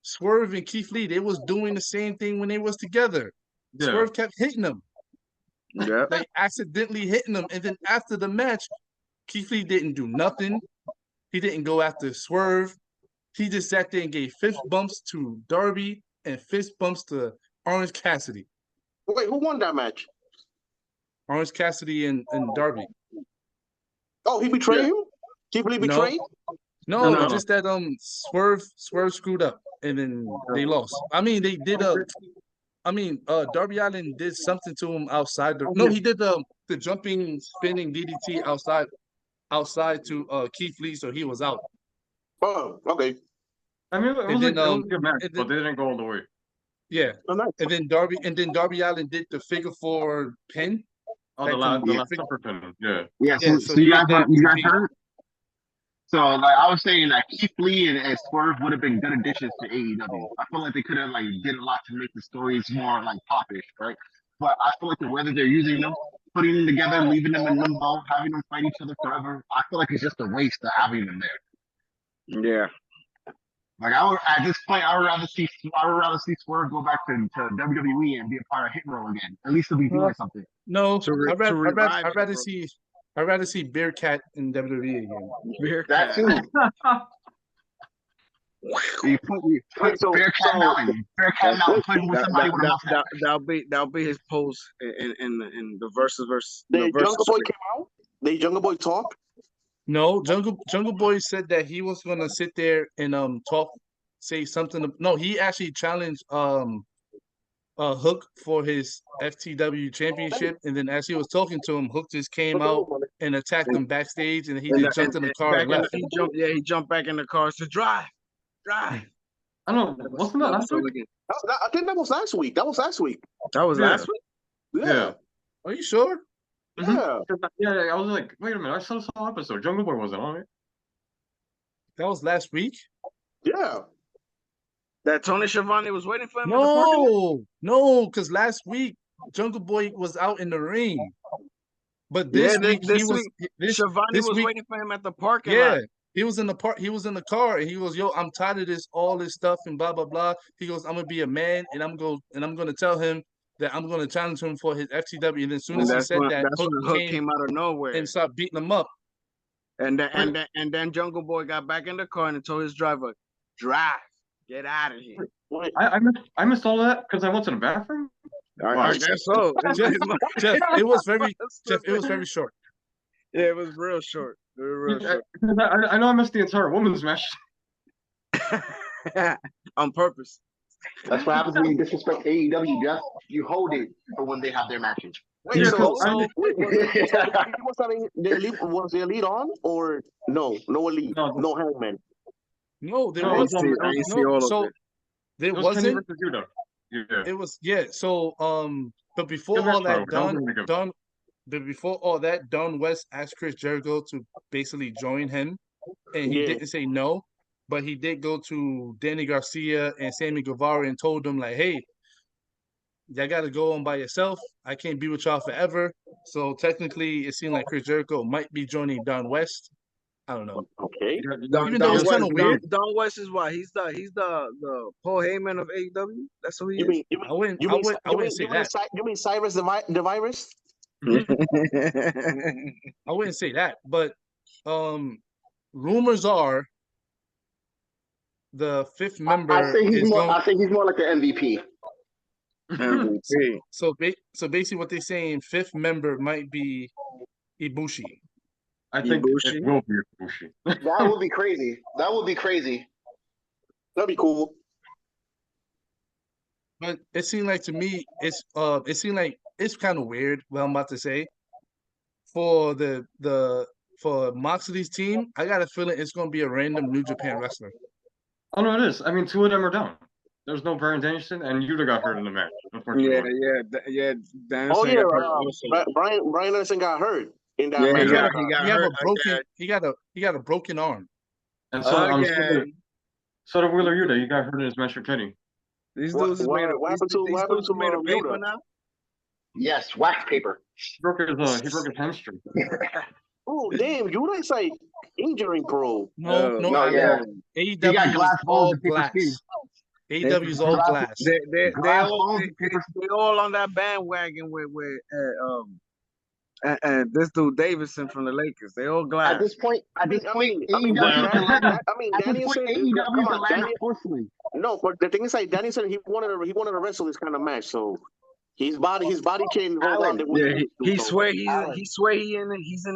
Swerve and Keith Lee, they was doing the same thing when they was together. Yeah. Swerve kept hitting them. Yeah. Like accidentally hitting them. And then after the match, Keith Lee didn't do nothing. He didn't go after Swerve. He just sat there and gave fist bumps to Darby and fist bumps to Orange Cassidy. Wait, who won that match? Orange Cassidy and Darby. Oh, he betrayed him? Keith Lee betrayed? No, just that Swerve screwed up and then they lost. I mean, they did Darby Allin did something to him outside he did the jumping spinning DDT outside to Keith Lee, so he was out. Oh, okay. I mean, it was a good match, but they didn't go all the way. Yeah. Oh, nice. And then Darby Allin did the figure 4 pin. Oh, the last upper pin. Yeah. Yeah. So you guys heard? So like I was saying that Keith Lee and Swerve would have been good additions to AEW. I feel like they could have like did a lot to make the stories more like popish, right? But I feel like the way that they're using them, putting them together, leaving them in limbo, having them fight each other forever, I feel like it's just a waste of having them there. Yeah. Like at this point, I would rather see Swerve go back to WWE and be a part of Hit Row again. At least he'll be doing something. No, I'd rather see Bearcat in WWE again. Bearcat. That too. You put Bearcat Mountain. Bearcat Mountain playing with somebody with a mustache. That'll be his pose in the versus. The Jungle Boy came out. The Jungle Boy talk. No, Jungle Boy said that he was gonna sit there and say something. No, he actually challenged Hook for his FTW championship, and then as he was talking to him, Hook just came out and attacked him backstage, and he just jumped in the car and left. He jumped back in the car. So drive. I don't know. Wasn't that last week? I think that was last week. That was last week. Last week? Yeah. Are you sure? Yeah. Yeah, I was like, wait a minute, I saw this whole episode. Jungle Boy wasn't on it. That was last week? Yeah. That Tony Schiavone was waiting for him? No, because last week Jungle Boy was out in the ring. But this week Schiavone was waiting for him at the parking lot. Yeah. He was in the car and he goes, "Yo, I'm tired of all this stuff and blah blah blah." He goes, "I'm gonna be a man and I'm gonna tell him that I'm gonna challenge him for his FTW." And then as soon as he said that, Hook came out of nowhere and started beating him up. And then Jungle Boy got back in the car and told his driver, "Drive, get out of here." I missed all of that because I went to the bathroom. I guess so. Jeff, it was very short. Yeah, it was real short. I know I missed the entire women's match. On purpose. That's what happens when you disrespect AEW, Jeff. You hold it for when they have their matches. Wait, was the elite on or no? No elite, no Hangman. No, there wasn't. There wasn't. Yeah. It was So but before all that before all that, Don West asked Chris Jericho to basically join him, and he didn't say no, but he did go to Danny Garcia and Sammy Guevara and told them like, "Hey, y'all got to go on by yourself. I can't be with y'all forever. So technically, it seemed like Chris Jericho might be joining Don West. I don't know. Okay. Even though it's kind of weird. Don West is what? He's the Paul Heyman of AEW. That's who he You is. mean I wouldn't say that. You mean Cyrus the Virus? I wouldn't say that, but rumors are the fifth member I think he's is more. going. I think he's more like the MVP. So basically, what they're saying, fifth member might be Ibushi. I think it will be Ibushi. That would be crazy. That would be crazy. That'd be cool. But it seemed like to me, it seemed like it's kind of weird. What I'm about to say, for for Moxley's team, I got a feeling it's gonna be a random New Japan wrestler. Oh no, it is. I mean, 2 of them are down. There's no Bryan Danielson, and Yuta got hurt in the match. Unfortunately. Yeah. Oh yeah, Brian Anderson got hurt in that Yeah, match. He got a broken arm. And so so did Wheeler Yuta. He got hurt in his match with Kenny. These dudes made a paper now. Yes, wax paper. He broke his hamstring. Oh damn, Yuta is like injury pro. No, yeah. AEW is all glass. AEW is all glass. They all on that bandwagon with and this dude Davidson from the Lakers. They all glass. At this point, AEW is the land of porcelain. No, but the thing is, like Danielson, he wanted to wrestle this kind of match, so his body can hold on. He's in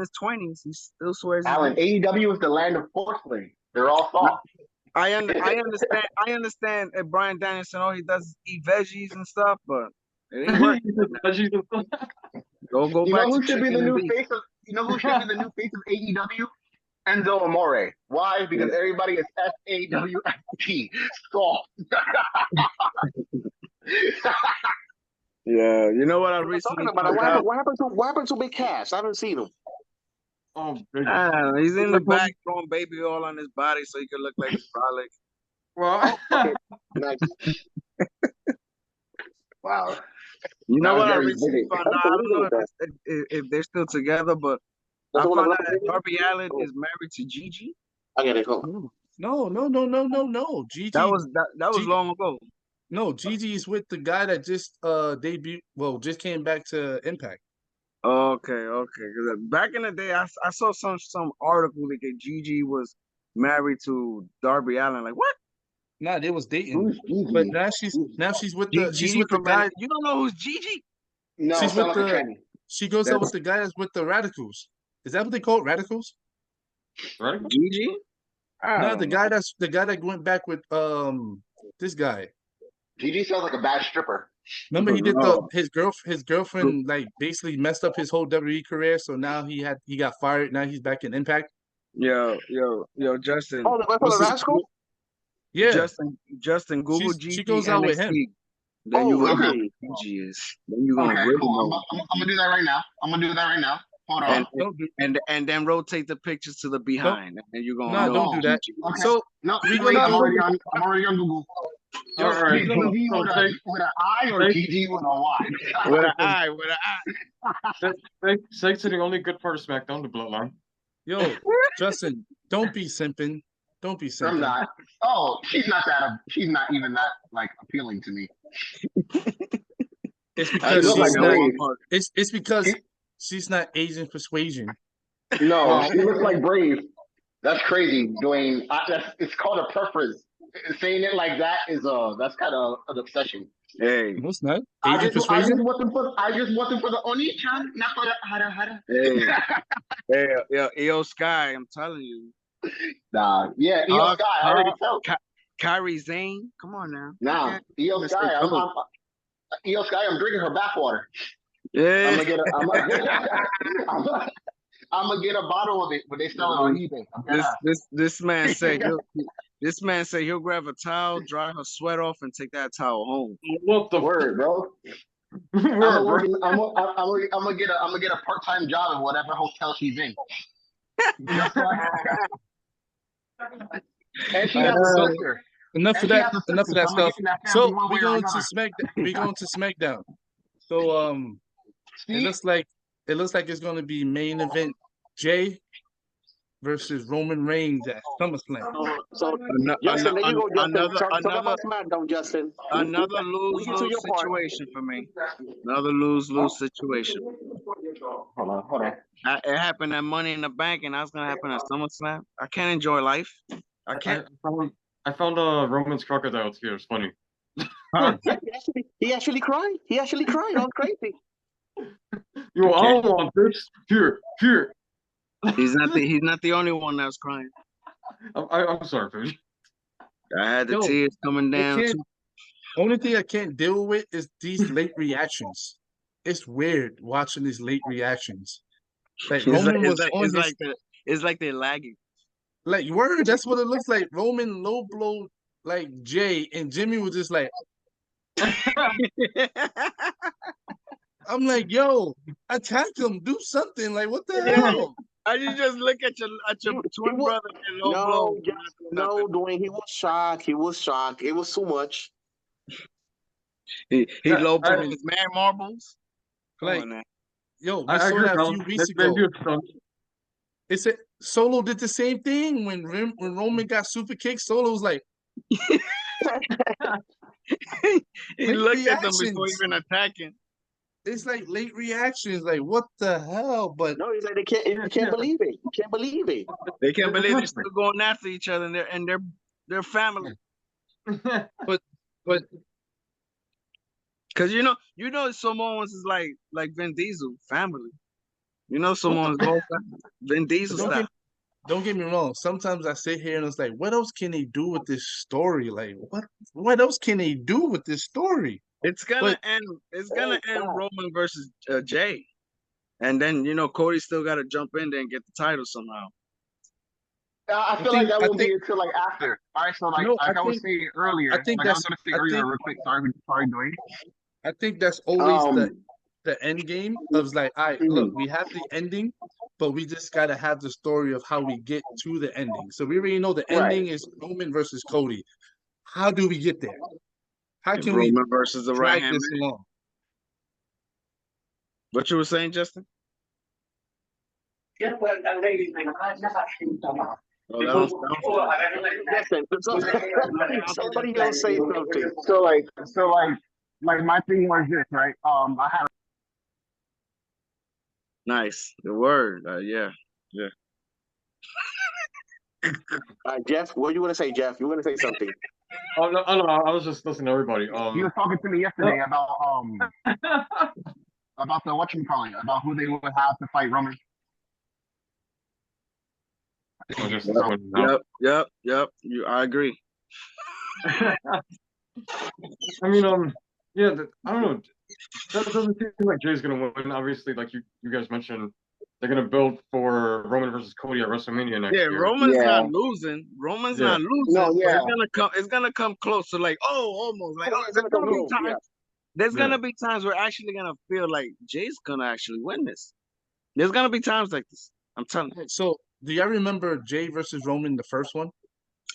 his 20s. He still swears. Alan, AEW is the land of porcelain. They're all soft. I understand if Bryan Danielson all he does is eat veggies and stuff, but it ain't working. Go you back know who to should be the chicken new and face of AEW? Enzo Amore. Why? Because everybody is SAWFT. Soft. Yeah, you know what I recently what happened to Big Cass? I haven't seen him. Oh, he's in the back throwing baby oil on his body so he could look like his brolic. Well, okay. Nice. Wow. You know what I recently found out? I don't know if they're still together, but I found out that Darby Allin is married to Gigi. I got it. Go. No. Gigi. That was long ago. No, Gigi's with the guy that just debuted. Well, just came back to Impact. Okay. Because back in the day, I saw some article that Gigi was married to Darby Allin. Like what? Nah, they was dating, but now she's with the guy. You don't know who's Gigi? No, she's with the. She goes out with the guy that's with the Radicals. Is that what they call it, Radicals? Radicals? Gigi? No, the guy that went back with this guy. Gigi sounds like a bad stripper. Remember he did his girlfriend like basically messed up his whole WWE career, so now he got fired. Now he's back in Impact. Yo, Justin. Oh, the for the Rascal? Yeah. Justin, Google Gigi. She goes out with him. Then you gonna know who Gigi is. Then you gonna really know. I'm gonna do that right now. Hold on. And then rotate the pictures to the behind, and you're gonna know. Don't do that. Okay. So no, I'm already on Google. All right. Gigi with an I or Gigi with a Y? With an I. Say to the only good part of SmackDown, the Bloodline. Yo, Justin, don't be simping. Don't be simping. I'm not. Oh, she's not even that like appealing to me. It's because it's because she's not Asian persuasion. No, she looks like Brave. That's crazy, Dwayne. It's called a preference. Saying it like that is that's kind of an obsession. Hey, no, it's not. I just want them for the Oni-chan, not for the hara. Hey, Io Sky, I'm telling you. Nah, yeah, Io Sky. I already felt. Kyrie Zane, come on now. Nah, Io Sky. Io Sky. I'm drinking her bathwater. Yeah, I'm gonna get a bottle of it when they sell it on eBay. This man say he'll grab a towel, dry her sweat off, and take that towel home. What the word, bro? I'm gonna get a part-time job in whatever hotel she's in. And she has a sister. enough of And she that. has a Enough of sister, that so I'm gonna stuff. get in that family So one way we or going to another. SmackDown. So it See, looks like it's going to be main event Jay versus Roman Reigns at SummerSlam. So Justin, there you go, Justin. Talk Another about SmackDown, Justin. another We get to lose-lose your part. situation for me. Another lose-lose situation. Hold on. It happened at Money in the Bank, and that's gonna happen at SummerSlam. I can't enjoy life. I can't. I found Roman's crocodile tears funny. He actually cried. He actually cried. All crazy. You all want this? Here. He's not the only one that's crying. I'm sorry, Fish. I had the tears coming down. Only thing I can't deal with is these late reactions. It's weird watching these late reactions. Like Roman was on his. It's like they're lagging. Like word, that's what it looks like. Roman low blow like Jay, and Jimmy was just like. I'm like, yo, attack him, do something. Like, what the hell? I just look at your twin brother and low blow. No, Dwayne, he was shocked. He was shocked. It was too much. He low blow his man marbles. Like, yo, we saw that a few weeks ago. It said Solo did the same thing when Roman got super kicked. Solo was like, he looked at them before even attacking. It's like late reactions. Like, what the hell? But no, he's like they can't believe it. You can't believe it. They can't believe they're still going after each other and they're family. but because you know Samoans is like Vin Diesel family. You know Samoans both Vin Diesel style. Don't get me wrong. Sometimes I sit here and it's like, what else can they do with this story? Like, what else can they do with this story? It's gonna end Roman versus Jay, and then Cody still got to jump in there and get the title somehow. I feel like that won't be until like after. All right, so like I was saying earlier, I was gonna say earlier real quick. Sorry, Dwayne. I think that's always the end game of like, all right, look, we have the ending, but we just gotta have the story of how we get to the ending. So we already know the ending is Roman versus Cody. How do we get there? How can Roman we versus the right hand man? Along? What you were saying, Justin? Somebody else say something. So like my thing was this, right? I had. Nice. The word. Yeah. Jeff, what you want to say, Jeff? You want to say something? Oh no! I was just listening to everybody. He was talking to me yesterday about the whatchamacallit, about who they would have to fight Roman. Yep. I agree. I mean, yeah. I don't know. That doesn't seem like Jay's gonna win. Obviously, like you guys mentioned, they're gonna build for Roman versus Cody at WrestleMania next year. Roman's not losing. Roman's not losing. No, yeah. It's gonna come close to like almost like there's gonna be times. There's gonna be times we're actually gonna feel like Jay's gonna actually win this. There's gonna be times like this. I'm telling you. So, do y'all remember Jay versus Roman, the first one?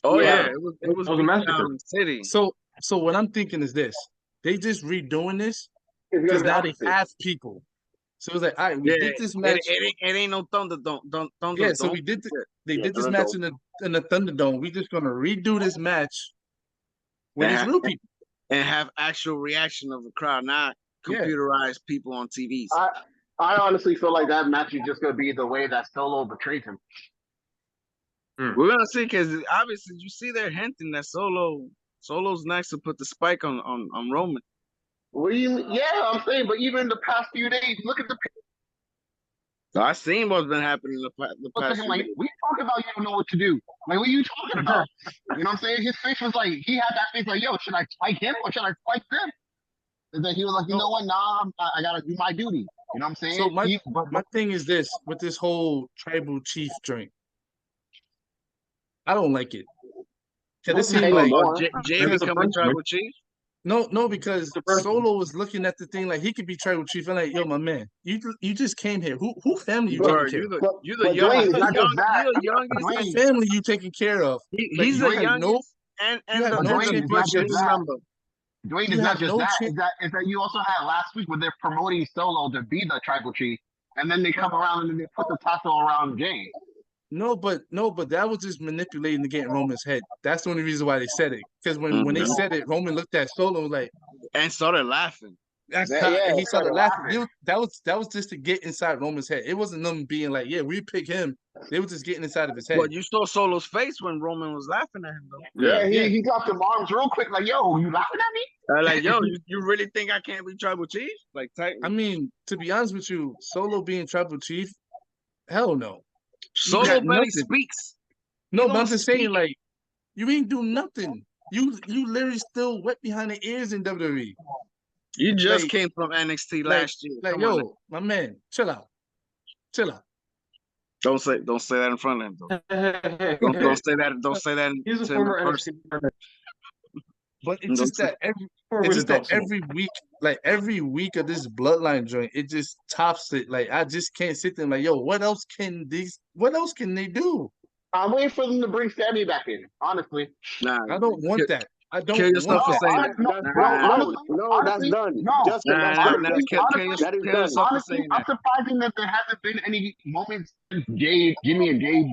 Oh yeah, it was a massacre. City. So what I'm thinking is this: they just redoing this because now they have people. So it's like, all right, we did this match. It ain't no Thunderdome. Yeah, so we did. They did this match in the Thunderdome. We just gonna redo this match with these real people and have actual reaction of the crowd, not computerized people on TVs. I honestly feel like that match is just gonna be the way that Solo betrayed him. We're gonna see, because obviously you see they're hinting that Solo's next to put the spike on Roman. I'm saying, but even the past few days, look at the. I seen what's been happening the past few days. We talking about you don't know what to do. Like, what are you talking about? You know what I'm saying? His face was like, he had that face like, yo, should I spike him or should I spike them? And then he was like, you know what? Nah, I gotta do my duty. You know what I'm saying? So my thing is this, with this whole tribal chief joint, I don't like it. Cause it seems like Jay becoming tribal chief. No, because Solo was looking at the thing like he could be tribal chief. I'm like, yo, my man, you just came here. Who family you taking care of? You're the youngest. What family you taking care of? He's the youngest. and You have the no ultimate it's not question. just that. Remember, Dwayne, You is not have just no that. chance. Is that you also had last week when they're promoting Solo to be the tribal chief, and then they come around and then they put the tassel around Jay. No, but that was just manipulating to get in Roman's head. That's the only reason why they said it. Because when they said it, Roman looked at Solo like and started laughing. that's Yeah, how, yeah, and he started started laughing. That was just to get inside Roman's head. It wasn't them being like, yeah, we pick him. They were just getting inside of his head. But you saw Solo's face when Roman was laughing at him, though. Yeah. He dropped some arms real quick, like, yo, you laughing at me? Like, yo, you really think I can't be tribal chief? Like, I mean, to be honest with you, Solo being tribal chief, hell no. Solo got barely nothing. speaks. No, He but I'm don't just speak. saying, like, you ain't do nothing. You literally still wet behind the ears in WWE. You just Like- came from NXT last year. Like, Come on, yo, my man, chill out. Chill out. don't say that in front of him, though. Hey. Don't say that. Don't say that. He's a to him in former person. NXT. But it's just that every week, like every week of this bloodline joint, it just tops it. Like I just can't sit there and like, yo, what else can they do? I'm waiting for them to bring Sammy back in, honestly. Nah, I don't want that. I don't kill want yourself for that. saying that. No, that's done. Justin, Nah, that's nah, done. kill That is yourself done. for Honestly, saying I'm that. surprised that there hasn't been any moments since Jimmy and Gabe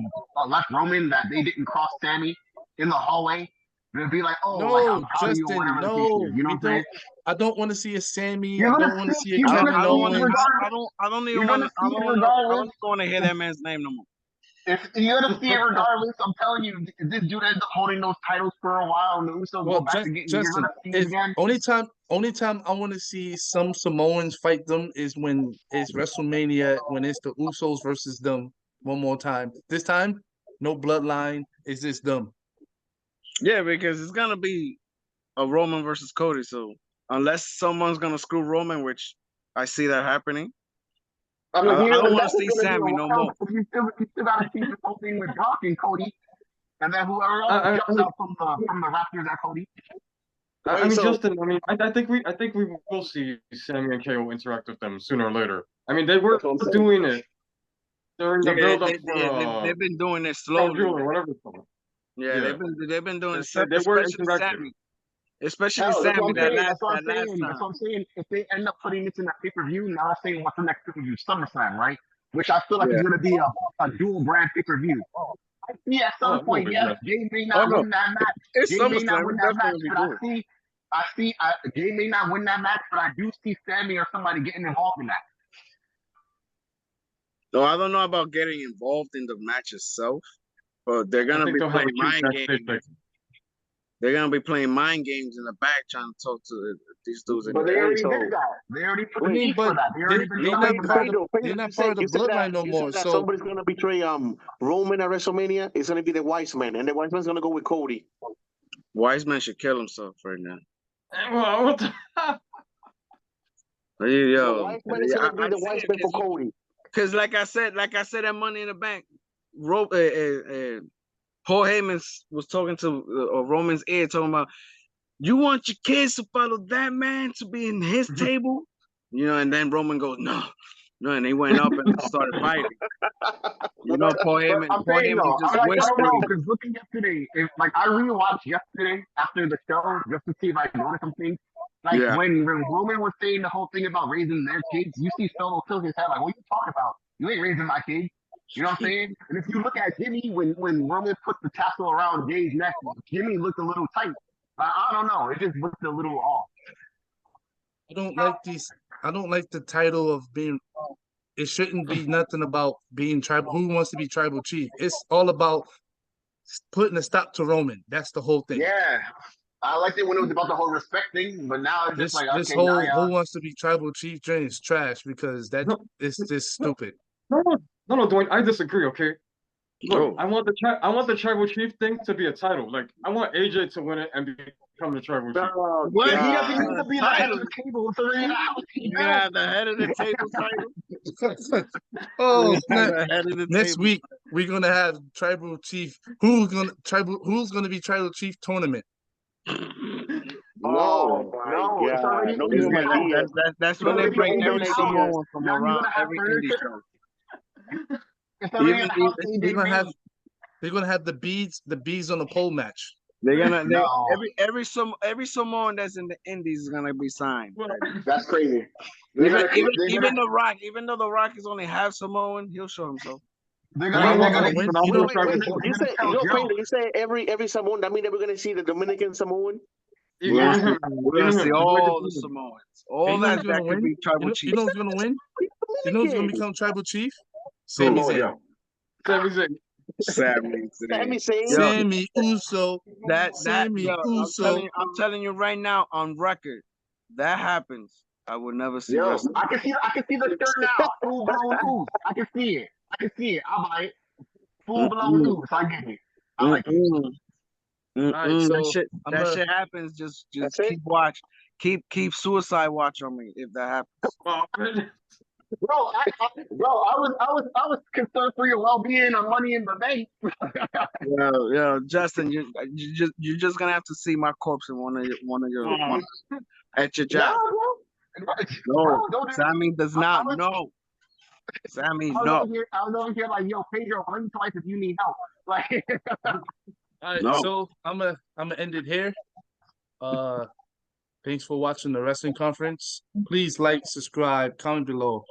left Roman that they didn't cross Sammy in the hallway. They'd be like, oh, like, No, I'm proud of you, or Justin, whatever the case no. is. You know what I'm saying? I don't want to see a Sammy. You're I gonna don't want to see a you're Kevin gonna see it Owens. regardless. I don't You're even gonna want. see it regardless. want to hear that man's name no more. If you're gonna see it regardless, I'm telling you, this dude ends up holding those titles for a while, and the Usos Well, go back to getting. You're Justin, gonna see it again. only time I want to see some Samoans fight them is when it's WrestleMania, when it's the Usos versus them one more time. This time, no bloodline. It's just them. Yeah, because it's gonna be a Roman versus Cody. So unless someone's gonna screw Roman, which I see that happening, I mean, I don't want to that's see gonna be Sammy a no wild, more. but you still gotta see this whole thing with Brock and Cody, and then whoever else jumps out from the Raptors at Cody. I mean, Justin. I mean, I think we will see Sammy and KO interact with them sooner or later. I mean, they were doing it during the build-up for they've been doing it Crown slowly. Jewel or whatever it's called. Yeah, Yeah. they've been doing it, They were especially interacting. Sammy. Especially Hell, that's Sammy what I'm saying. that That's what I'm last saying. That's time. what I'm saying. If they end up putting this in that pay-per-view, now I'm saying what's the next pay-per-view? SummerSlam, right? Which I feel like is gonna be a dual brand pay-per-view. I see at some point, yes, Jay may not win that match. It's Jay may not SummerSlam. win It's that match, definitely but I see Jay may not win that match, but I do see Sammy or somebody getting involved in that. So I don't know about getting involved in the match itself, but they're gonna be playing mind games. They're gonna be playing mind games in the back, trying to talk to these dudes. But they already did that. They already put the heat for that. They already been talking about it. They're not part of the bloodline no more. So somebody's gonna betray Roman at WrestleMania. It's gonna be the Wise Man, and the Wise Man's gonna go with Cody. Wise Man should kill himself right now. Well, what the? The Wise Man is gonna be the Wise Man for Cody. Because like I said, that Money in the Bank, Paul Heyman was talking to Roman's ear, talking about, you want your kids to follow that man to be in his table? You know, and then Roman goes, no, and he went up and started fighting. You know, Paul Heyman just whispering. Because looking yesterday, I rewatched yesterday after the show just to see if I noticed some things. When Roman was saying the whole thing about raising their kids, you see Solo tilt his head like, what are you talking about? You ain't raising my kids. You know what I'm saying? And if you look at Jimmy, when Roman put the tassel around Jay's neck, Jimmy looked a little tight. I don't know. It just looked a little off. I don't like the title of being. It shouldn't be nothing about being tribal. Who wants to be tribal chief? It's all about putting a stop to Roman. That's the whole thing. Yeah. I liked it when it was about the whole respect thing, but now it's just this whole who wants to be tribal chief joint is trash because it's just stupid. No, Dwayne, I disagree. Okay, look, I want the tribal chief thing to be a title. Like, I want AJ to win it and become the tribal chief. What? He doesn't need to be the head of the table. It's already Yeah, the head of the table title. Next week we're gonna have tribal chief. Who's gonna be tribal chief tournament? No, it's already that's when they bring every Samoan from around every indie show. They're gonna have the beads on the pole match. They're gonna No. every Samoan that's in the Indies is gonna be signed. That's crazy. Even The Rock, even though The Rock is only half Samoan, he'll show himself. They're You know who's gonna gonna win? Wait, You know, you say you say every Samoan. That mean that we're gonna see the Dominican Samoan. We're gonna see all the Samoans. All you know who's that gonna could win? be tribal You chief. know who's gonna win? You know who's gonna become tribal chief? Sami Zayn. Sami Zayn. Sami Zayn. Sammy Uso. Sammy Uso. I'm telling you right now on record, that happens. I will never see Yo, wrestling. I can see the shirt now. Full blown news. I can see it. I'll buy it. Full blown news. I get it. I like it. Alright, so that shit happens. Just keep watch. Keep suicide watch on me if that happens. Bro, I was concerned for your well-being on Money in the Bank. Yo, Justin, you're just gonna have to see my corpse in one of your at your job. No, Sammy does not. No, Sammy, no. I was over here like, yo, Pedro, ring twice if you need help. Like, all right, No. so I'm gonna end it here. Thanks for watching the wrestling conference. Please like, subscribe, comment below.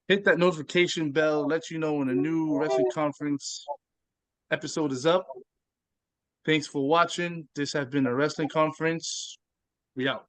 Hit that notification bell, let you know when a new wrestling conference episode is up. Thanks for watching. This has been a wrestling conference. We out.